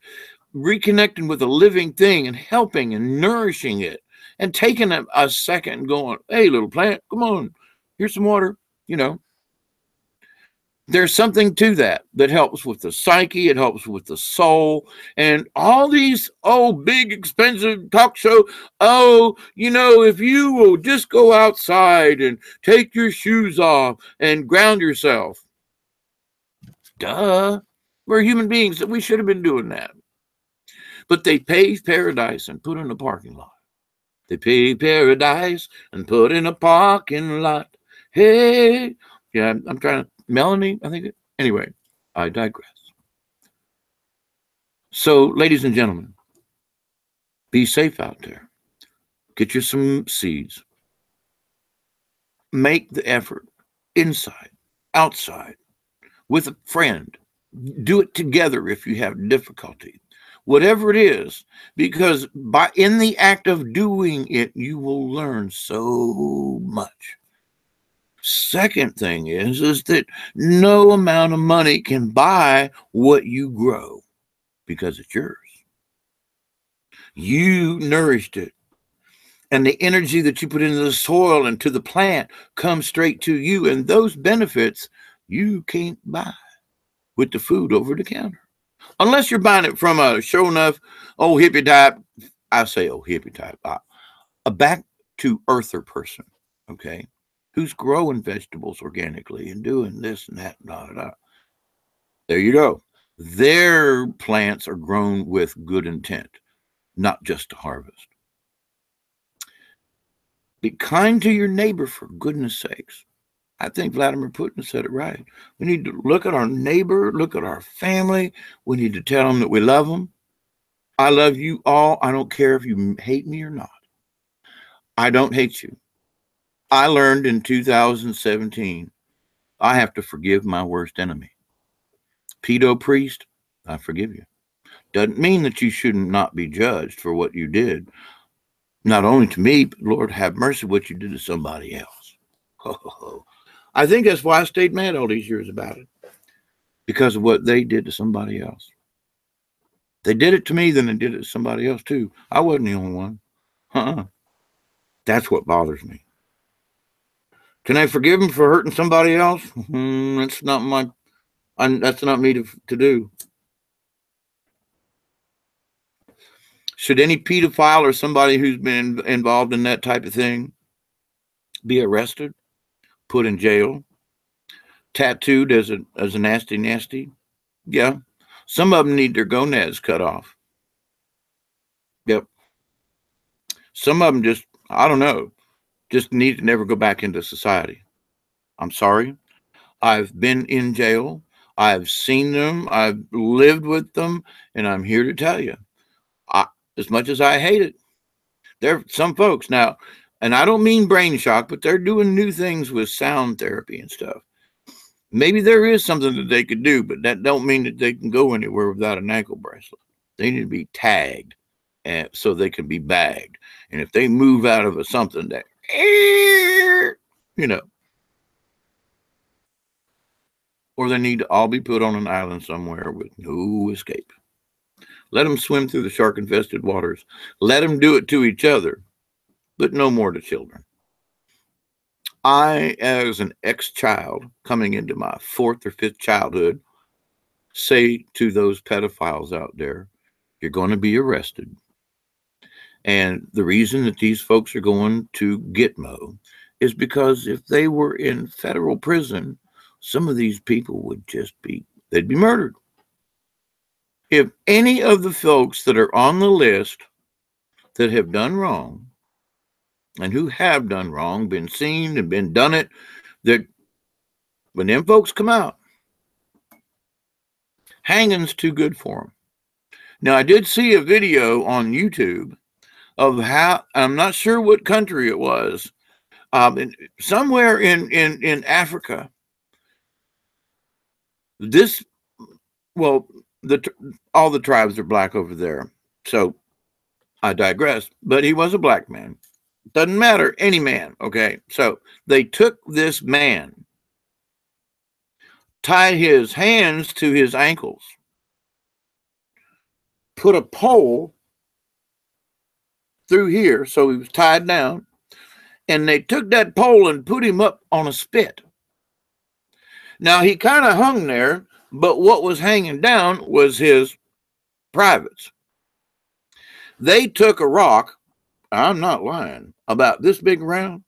reconnecting with a living thing and helping and nourishing it and taking a second and going, hey, little plant, come on, here's some water. You know, there's something to that that helps with the psyche. It helps with the soul. And all these, oh, big, expensive talk show. Oh, you know, if you will just go outside and take your shoes off and ground yourself. Duh. We're human beings. We should have been doing that. But they paved paradise and put in a parking lot. They paved paradise and put in a parking lot. Hey. Yeah, I'm trying to. Melanie, I think. Anyway, I digress. So, ladies and gentlemen, be safe out there. Get you some seeds. Make the effort inside, outside, with a friend. Do it together if you have difficulty. Whatever it is, because in the act of doing it, you will learn so much. Second thing is that no amount of money can buy what you grow because it's yours. You nourished it. And the energy that you put into the soil and to the plant comes straight to you. And those benefits you can't buy with the food over the counter. Unless you're buying it from a sure enough old hippie type, I say old hippie type, a back to earther person, okay, who's growing vegetables organically and doing this and that, da, da, da. There you go. Their plants are grown with good intent, not just to harvest. Be kind to your neighbor, for goodness sakes. I think Vladimir Putin said it right. We need to look at our neighbor, look at our family. We need to tell them that we love them. I love you all. I don't care if you hate me or not. I don't hate you. I learned in 2017, I have to forgive my worst enemy. Pedo priest, I forgive you. Doesn't mean that you shouldn't not be judged for what you did. Not only to me, but Lord have mercy what you did to somebody else. I think that's why I stayed mad all these years about it. Because of what they did to somebody else. They did it to me, then they did it to somebody else too. I wasn't the only one. That's what bothers me. Can I forgive them for hurting somebody else? That's not that's not me to do. Should any pedophile or somebody who's been involved in that type of thing be arrested, put in jail, tattooed as a nasty? Yeah. Some of them need their gonads cut off. Yep. Some of them just, I don't know, just need to never go back into society. I'm sorry. I've been in jail. I've seen them. I've lived with them. And I'm here to tell you, as much as I hate it, there are some folks now, and I don't mean brain shock, but they're doing new things with sound therapy and stuff. Maybe there is something that they could do, but that don't mean that they can go anywhere without an ankle bracelet. They need to be tagged so they can be bagged. And if they move out of something that, you know, or they need to all be put on an island somewhere with no escape. Let them swim through the shark-infested waters. Let them do it to each other, but no more to children. I, as an ex-child coming into my 4th or 5th childhood, say to those pedophiles out there, you're going to be arrested. And the reason that these folks are going to Gitmo is because if they were in federal prison, some of these people would just they'd be murdered. If any of the folks that are on the list that have done wrong and who have done wrong, been seen and been done it, that when them folks come out, hanging's too good for them. Now, I did see a video on YouTube of how, I'm not sure what country it was, somewhere in Africa. All the tribes are black over there. So I digress, but he was a black man. Doesn't matter, any man, okay? So they took this man, tied his hands to his ankles, put a pole through here, so he was tied down, and they took that pole and put him up on a spit. Now, he kind of hung there, but what was hanging down was his privates. They took a rock, I'm not lying, about this big around,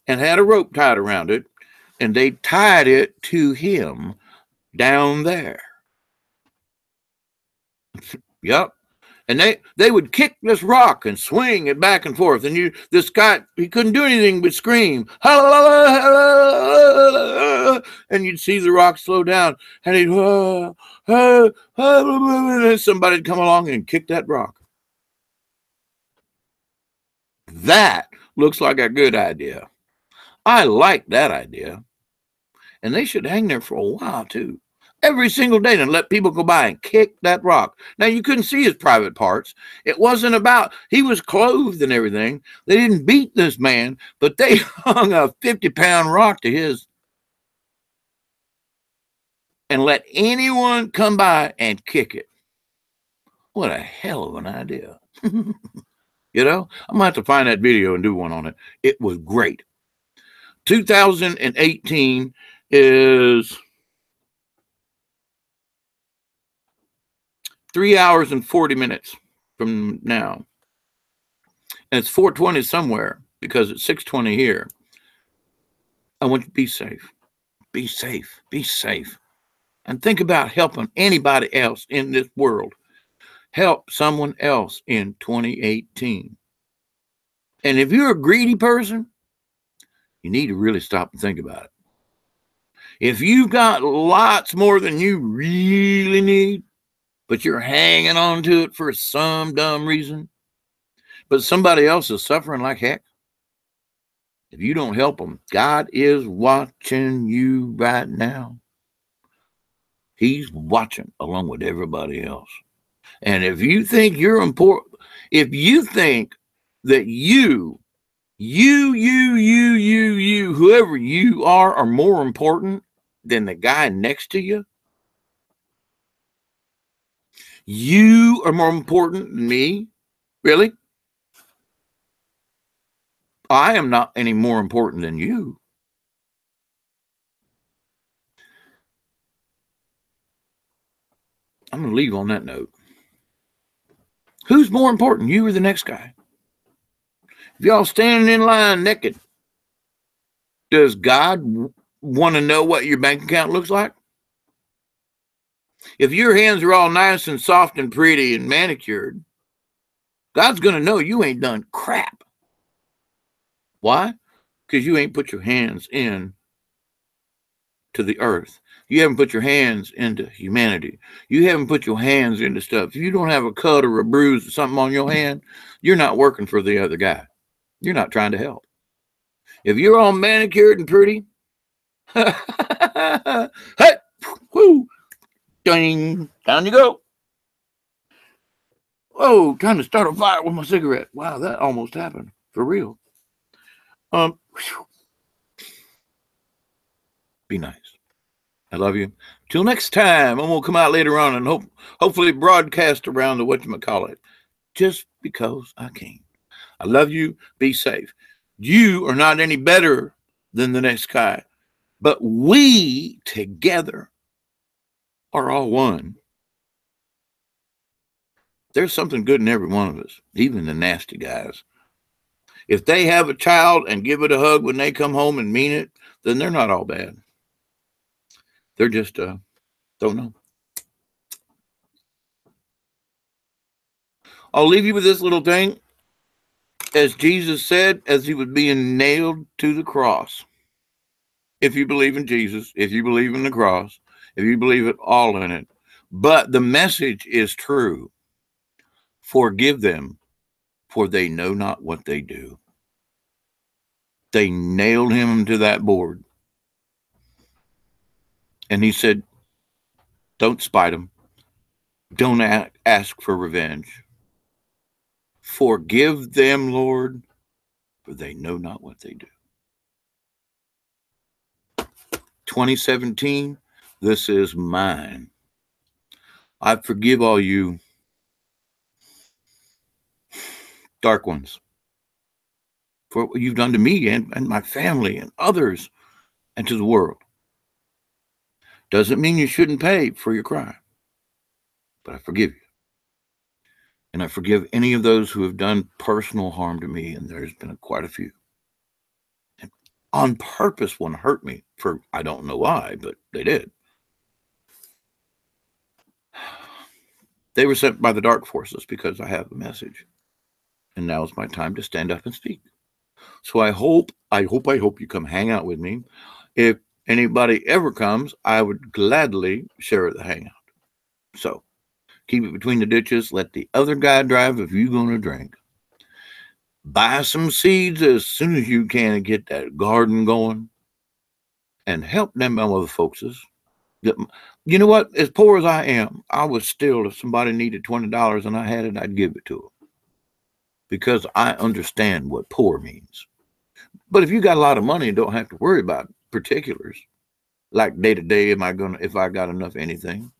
and had a rope tied around it, and they tied it to him down there. Yep. And they would kick this rock and swing it back and forth. And this guy, he couldn't do anything but scream. And you'd see the rock slow down. And somebody'd come along and kick that rock. That looks like a good idea. I like that idea. And they should hang there for a while, too. Every single day, and let people go by and kick that rock. Now, you couldn't see his private parts. It wasn't about, he was clothed and everything. They didn't beat this man, but they hung a 50-pound rock to his and let anyone come by and kick it. What a hell of an idea. You know, I'm going to have to find that video and do one on it. It was great. 2018 is 3 hours and 40 minutes from now. And it's 4:20 somewhere because it's 6:20 here. I want you to be safe. Be safe. Be safe. And think about helping anybody else in this world. Help someone else in 2018. And if you're a greedy person, you need to really stop and think about it. If you've got lots more than you really need, but you're hanging on to it for some dumb reason, but somebody else is suffering like heck, if you don't help them, God is watching you right now. He's watching along with everybody else. And if you think you're important, if you think that you, whoever you are more important than the guy next to you, you are more important than me? Really? I am not any more important than you. I'm going to leave on that note. Who's more important, you or the next guy? If y'all standing in line naked, does God want to know what your bank account looks like? If your hands are all nice and soft and pretty and manicured, God's going to know you ain't done crap. Why? Because you ain't put your hands in to the earth. You haven't put your hands into humanity. You haven't put your hands into stuff. If you don't have a cut or a bruise or something on your hand, you're not working for the other guy. You're not trying to help. If you're all manicured and pretty, hey, whoo, ding, down you go. Oh, trying to start a fire with my cigarette. Wow, that almost happened. For real. Be nice. I love you. Till next time, I'm going to come out later on and hopefully broadcast around the whatchamacallit. Just because I can. I love you. Be safe. You are not any better than the next guy, but we together are all one. There's something good in every one of us, even the nasty guys. If they have a child and give it a hug when they come home and mean it, then they're not all bad. They're just, don't know. I'll leave you with this little thing. As Jesus said, as he was being nailed to the cross. If you believe in Jesus, if you believe in the cross, if you believe it all in it. But the message is true. Forgive them, for they know not what they do. They nailed him to that board. And he said, don't spite them. Don't ask for revenge. Forgive them, Lord, for they know not what they do. 2017, this is mine. I forgive all you dark ones for what you've done to me and my family and others and to the world. Doesn't mean you shouldn't pay for your crime, but I forgive you. And I forgive any of those who have done personal harm to me, and there's been quite a few. And on purpose want to hurt me for, I don't know why, but they did. They were sent by the dark forces because I have a message. And now is my time to stand up and speak. So I hope you come hang out with me. If anybody ever comes, I would gladly share the hangout. So keep it between the ditches. Let the other guy drive if you're going to drink. Buy some seeds as soon as you can and get that garden going. And help them other folkses. You know what? As poor as I am, I would still, if somebody needed $20 and I had it, I'd give it to them. Because I understand what poor means. But if you got a lot of money and don't have to worry about particulars, like day to day, if I got enough anything,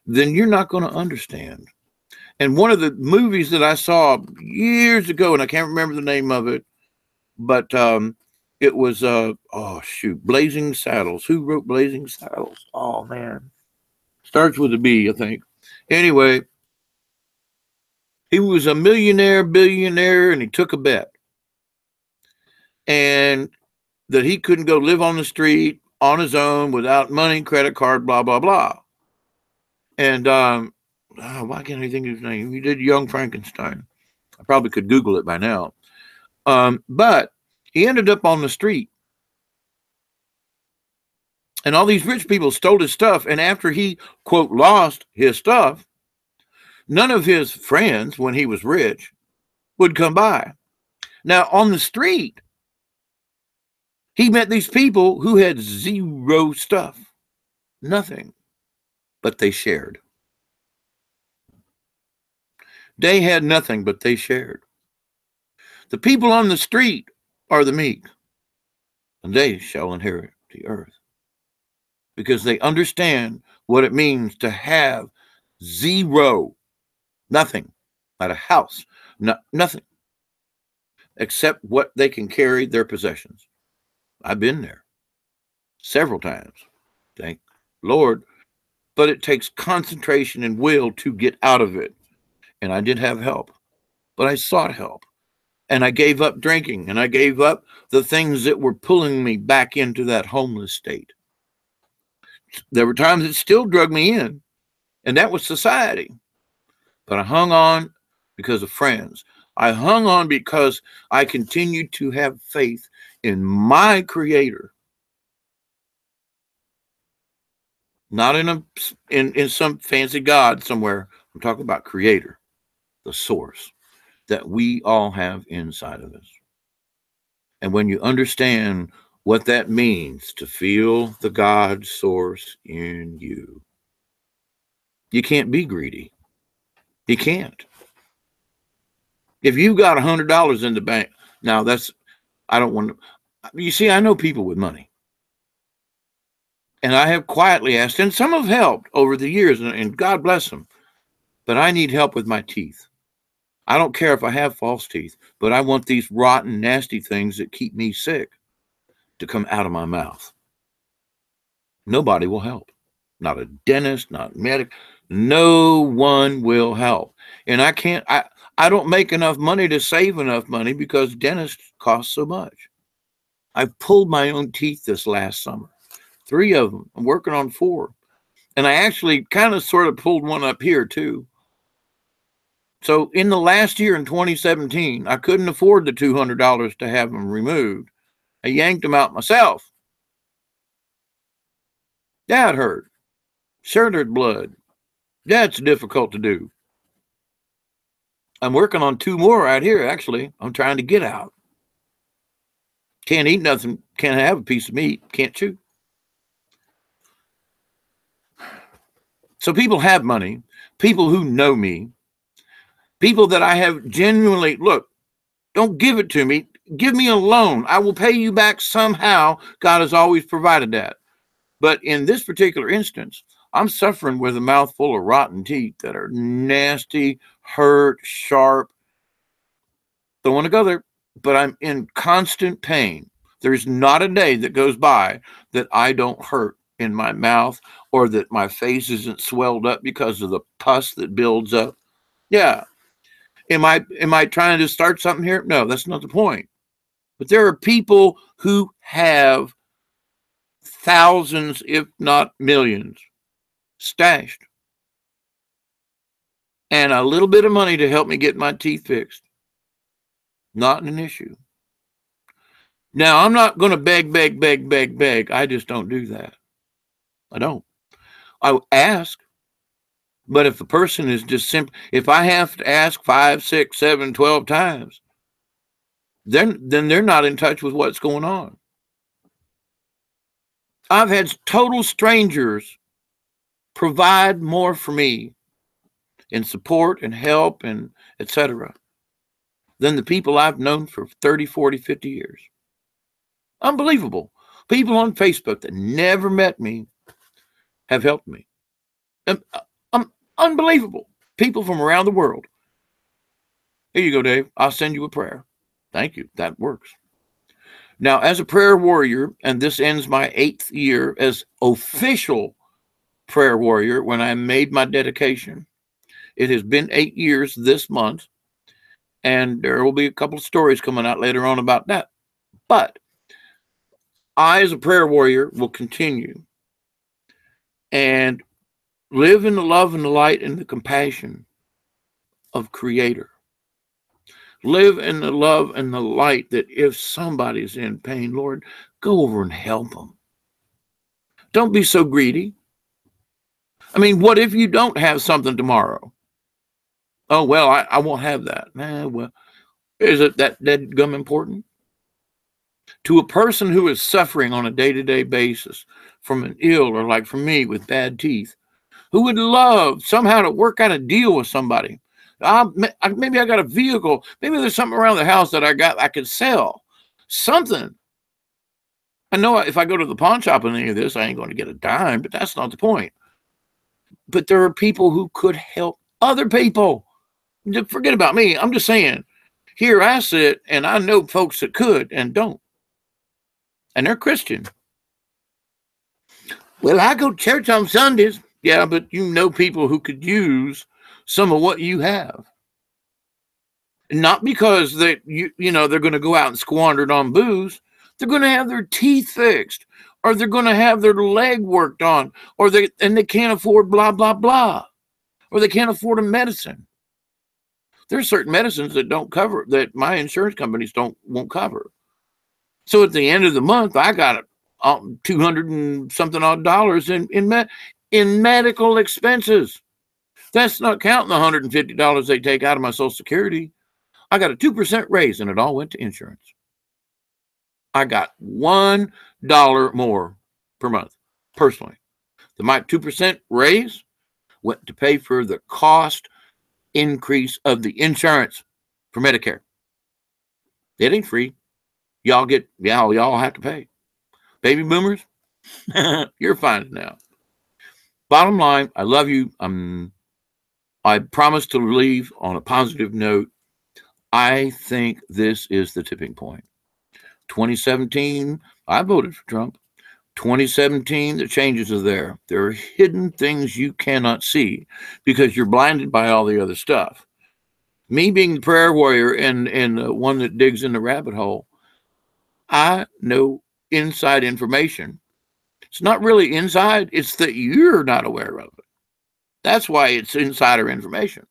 then you're not going to understand. And one of the movies that I saw years ago, and I can't remember the name of it, but it was, Blazing Saddles. Who wrote Blazing Saddles? Oh, man. Starts with a B, I think. Anyway, he was a billionaire, and he took a bet. And that he couldn't go live on the street on his own without money, credit card, blah, blah, blah. And why can't I think of his name? He did Young Frankenstein. I probably could Google it by now. But he ended up on the street. And all these rich people stole his stuff. And after he, quote, lost his stuff, none of his friends, when he was rich, would come by. Now, on the street, he met these people who had zero stuff, nothing, but they shared. They had nothing, but they shared. The people on the street are the meek, and they shall inherit the earth. Because they understand what it means to have zero, nothing, not a house, nothing, except what they can carry, their possessions. I've been there several times, thank Lord, but it takes concentration and will to get out of it. And I did have help, but I sought help. And I gave up drinking, and I gave up the things that were pulling me back into that homeless state. There were times it still drug me in, and that was society. But I hung on because of friends. I hung on because I continued to have faith in my Creator. Not in some fancy God somewhere. I'm talking about Creator, the source that we all have inside of us. And when you understand what that means to feel the God source in you, you can't be greedy. You can't. If you've got $100 in the bank, now I don't want to, you see, I know people with money. And I have quietly asked, and some have helped over the years, and God bless them, but I need help with my teeth. I don't care if I have false teeth, but I want these rotten, nasty things that keep me sick to come out of my mouth. Nobody will help. Not a dentist, not a medic. No one will help. And I don't make enough money to save enough money because dentists cost so much. I've pulled my own teeth this last summer. 3 of them. I'm working on 4. And I actually kind of sort of pulled one up here too. So in the last year in 2017, I couldn't afford the $200 to have them removed. I yanked them out myself. Yeah, it hurt. Sure, there's blood. Yeah, it's difficult to do. I'm working on 2 more right here, actually. I'm trying to get out. Can't eat nothing. Can't have a piece of meat. Can't chew. So people have money. People who know me. People that I have genuinely, look, don't give it to me. Give me a loan. I will pay you back somehow. God has always provided that. But in this particular instance, I'm suffering with a mouthful of rotten teeth that are nasty, hurt, sharp. Don't want to go there, but I'm in constant pain. There's not a day that goes by that I don't hurt in my mouth or that my face isn't swelled up because of the pus that builds up. Yeah. Am I trying to start something here? No, that's not the point. But there are people who have thousands, if not millions, stashed and a little bit of money to help me get my teeth fixed. Not an issue. Now, I'm not going to beg, beg, beg, beg, beg. I just don't do that. I don't. I ask, but if the person is just simple, if I have to ask 5, 6, 7, 12 times, then they're not in touch with what's going on. I've had total strangers provide more for me in support and help and etc. than the people I've known for 30, 40, 50 years. Unbelievable. People on Facebook that never met me have helped me. Unbelievable. People from around the world. Here you go, Dave. I'll send you a prayer. Thank you. That works. Now, as a prayer warrior, and this ends my 8th year as official prayer warrior when I made my dedication. It has been 8 years this month, and there will be a couple of stories coming out later on about that. But I, as a prayer warrior, will continue and live in the love and the light and the compassion of Creator. Live in the love and the light that if somebody's in pain, Lord, go over and help them. Don't be so greedy. I mean, what if you don't have something tomorrow? Oh, well, I won't have that. Well, is it that gum important? To a person who is suffering on a day-to-day basis from an ill, or like for me with bad teeth, who would love somehow to work out a deal with somebody. Maybe I got a vehicle. Maybe there's something around the house that I could sell. Something. I know if I go to the pawn shop and any of this, I ain't going to get a dime, but that's not the point. But there are people who could help other people. Forget about me. I'm just saying, here I sit and I know folks that could and don't. And they're Christian. Well, I go to church on Sundays. Yeah, but you know people who could use some of what you have. Not because they're going to go out and squander it on booze. They're going to have their teeth fixed, or they're going to have their leg worked on, and they can't afford blah, blah, blah, or they can't afford a medicine. There's certain medicines that don't cover, that my insurance companies won't cover. So at the end of the month, I got $200 and something odd dollars in medical expenses. That's not counting the $150 they take out of my Social Security. I got a 2% raise, and it all went to insurance. I got $1 more per month, personally. My 2% raise went to pay for the cost increase of the insurance for Medicare. It ain't free. Y'all have to pay. Baby boomers, you're fine now. Bottom line, I love you. I promise to leave on a positive note. I think this is the tipping point. 2017, I voted for Trump. 2017, the changes are there. There are hidden things you cannot see because you're blinded by all the other stuff. Me being the prayer warrior and the one that digs in the rabbit hole, I know inside information. It's not really inside, it's that you're not aware of it. That's why it's insider information.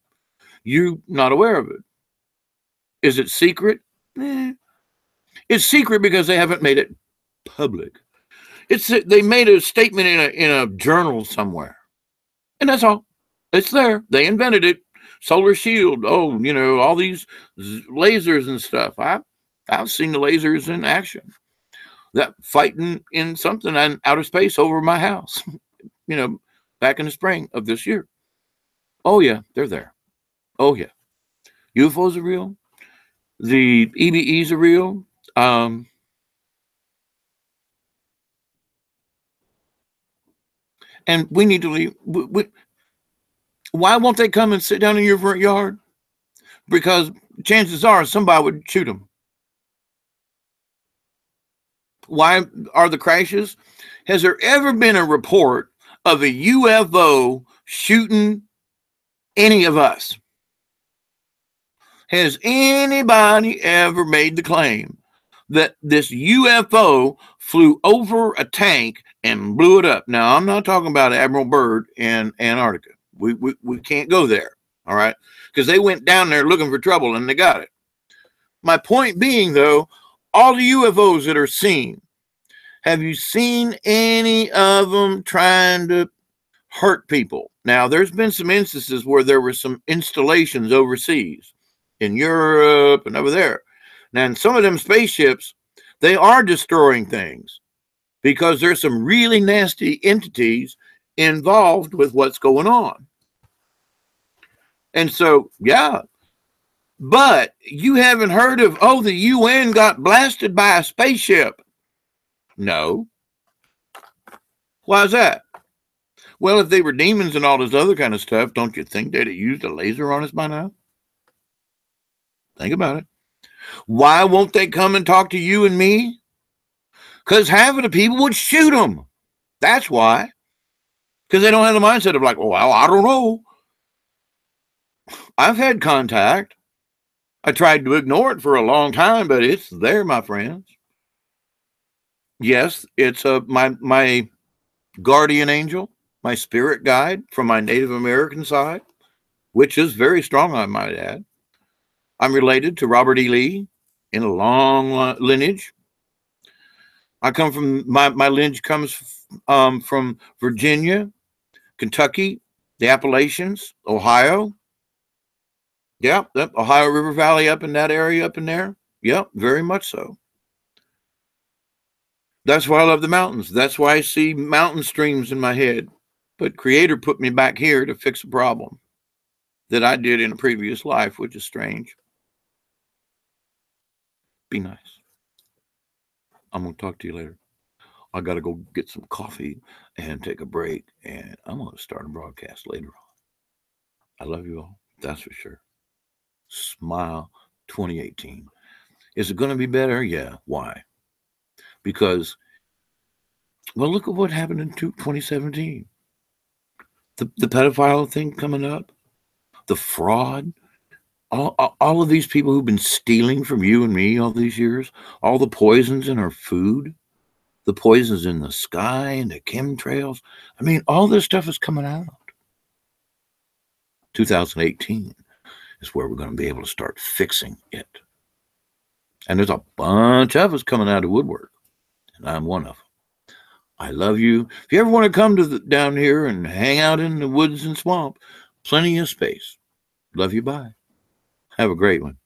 You're not aware of it. Is it secret? It's secret because they haven't made it public. They made a statement in a journal somewhere, and that's all. It's there. They invented it. Solar shield. Oh, all these lasers and stuff. I've seen the lasers in action. That fighting in something in outer space over my house. Back in the spring of this year. Oh yeah, they're there. Oh yeah, UFOs are real. The EBEs are real. and we need to leave. Why won't they come and sit down in your front yard? Because chances are somebody would shoot them. Why are the crashes? Has there ever been a report of a UFO shooting any of us? Has anybody ever made the claim that this UFO flew over a tank and blew it up? Now, I'm not talking about Admiral Byrd in Antarctica. We can't go there, all right? Because they went down there looking for trouble and they got it. My point being, though, all the UFOs that are seen, have you seen any of them trying to hurt people? Now, there's been some instances where there were some installations overseas in Europe and over there. Now, in some of them spaceships, they are destroying things because there's some really nasty entities involved with what's going on. And so, yeah. But you haven't heard of, oh, the UN got blasted by a spaceship. No. Why is that? Well, if they were demons and all this other kind of stuff, don't you think they'd have used a laser on us by now? Think about it. Why won't they come and talk to you and me? Because half of the people would shoot them. That's why. Because they don't have the mindset of like, well, I don't know. I've had contact. I tried to ignore it for a long time, but it's there, my friends. Yes, it's my guardian angel, my spirit guide from my Native American side, which is very strong, I might add. I'm related to Robert E. Lee in a long lineage. I come from, my lineage comes from Virginia, Kentucky, the Appalachians, Ohio. Yep, Ohio River Valley up in that area up in there. Yep, very much so. That's why I love the mountains. That's why I see mountain streams in my head. But Creator put me back here to fix a problem that I did in a previous life, which is strange. Be nice. I'm going to talk to you later. I got to go get some coffee and take a break, and I'm going to start a broadcast later on. I love you all. That's for sure. Smile 2018. Is it going to be better? Yeah. Why? Because, well, look at what happened in 2017. The pedophile thing coming up, the fraud, all of these people who've been stealing from you and me all these years, all the poisons in our food, the poisons in the sky and the chemtrails. I mean, all this stuff is coming out. 2018 is where we're going to be able to start fixing it. And there's a bunch of us coming out of woodwork, and I'm one of them. I love you. If you ever want to come to down here and hang out in the woods and swamp, plenty of space. Love you. Bye. Have a great one.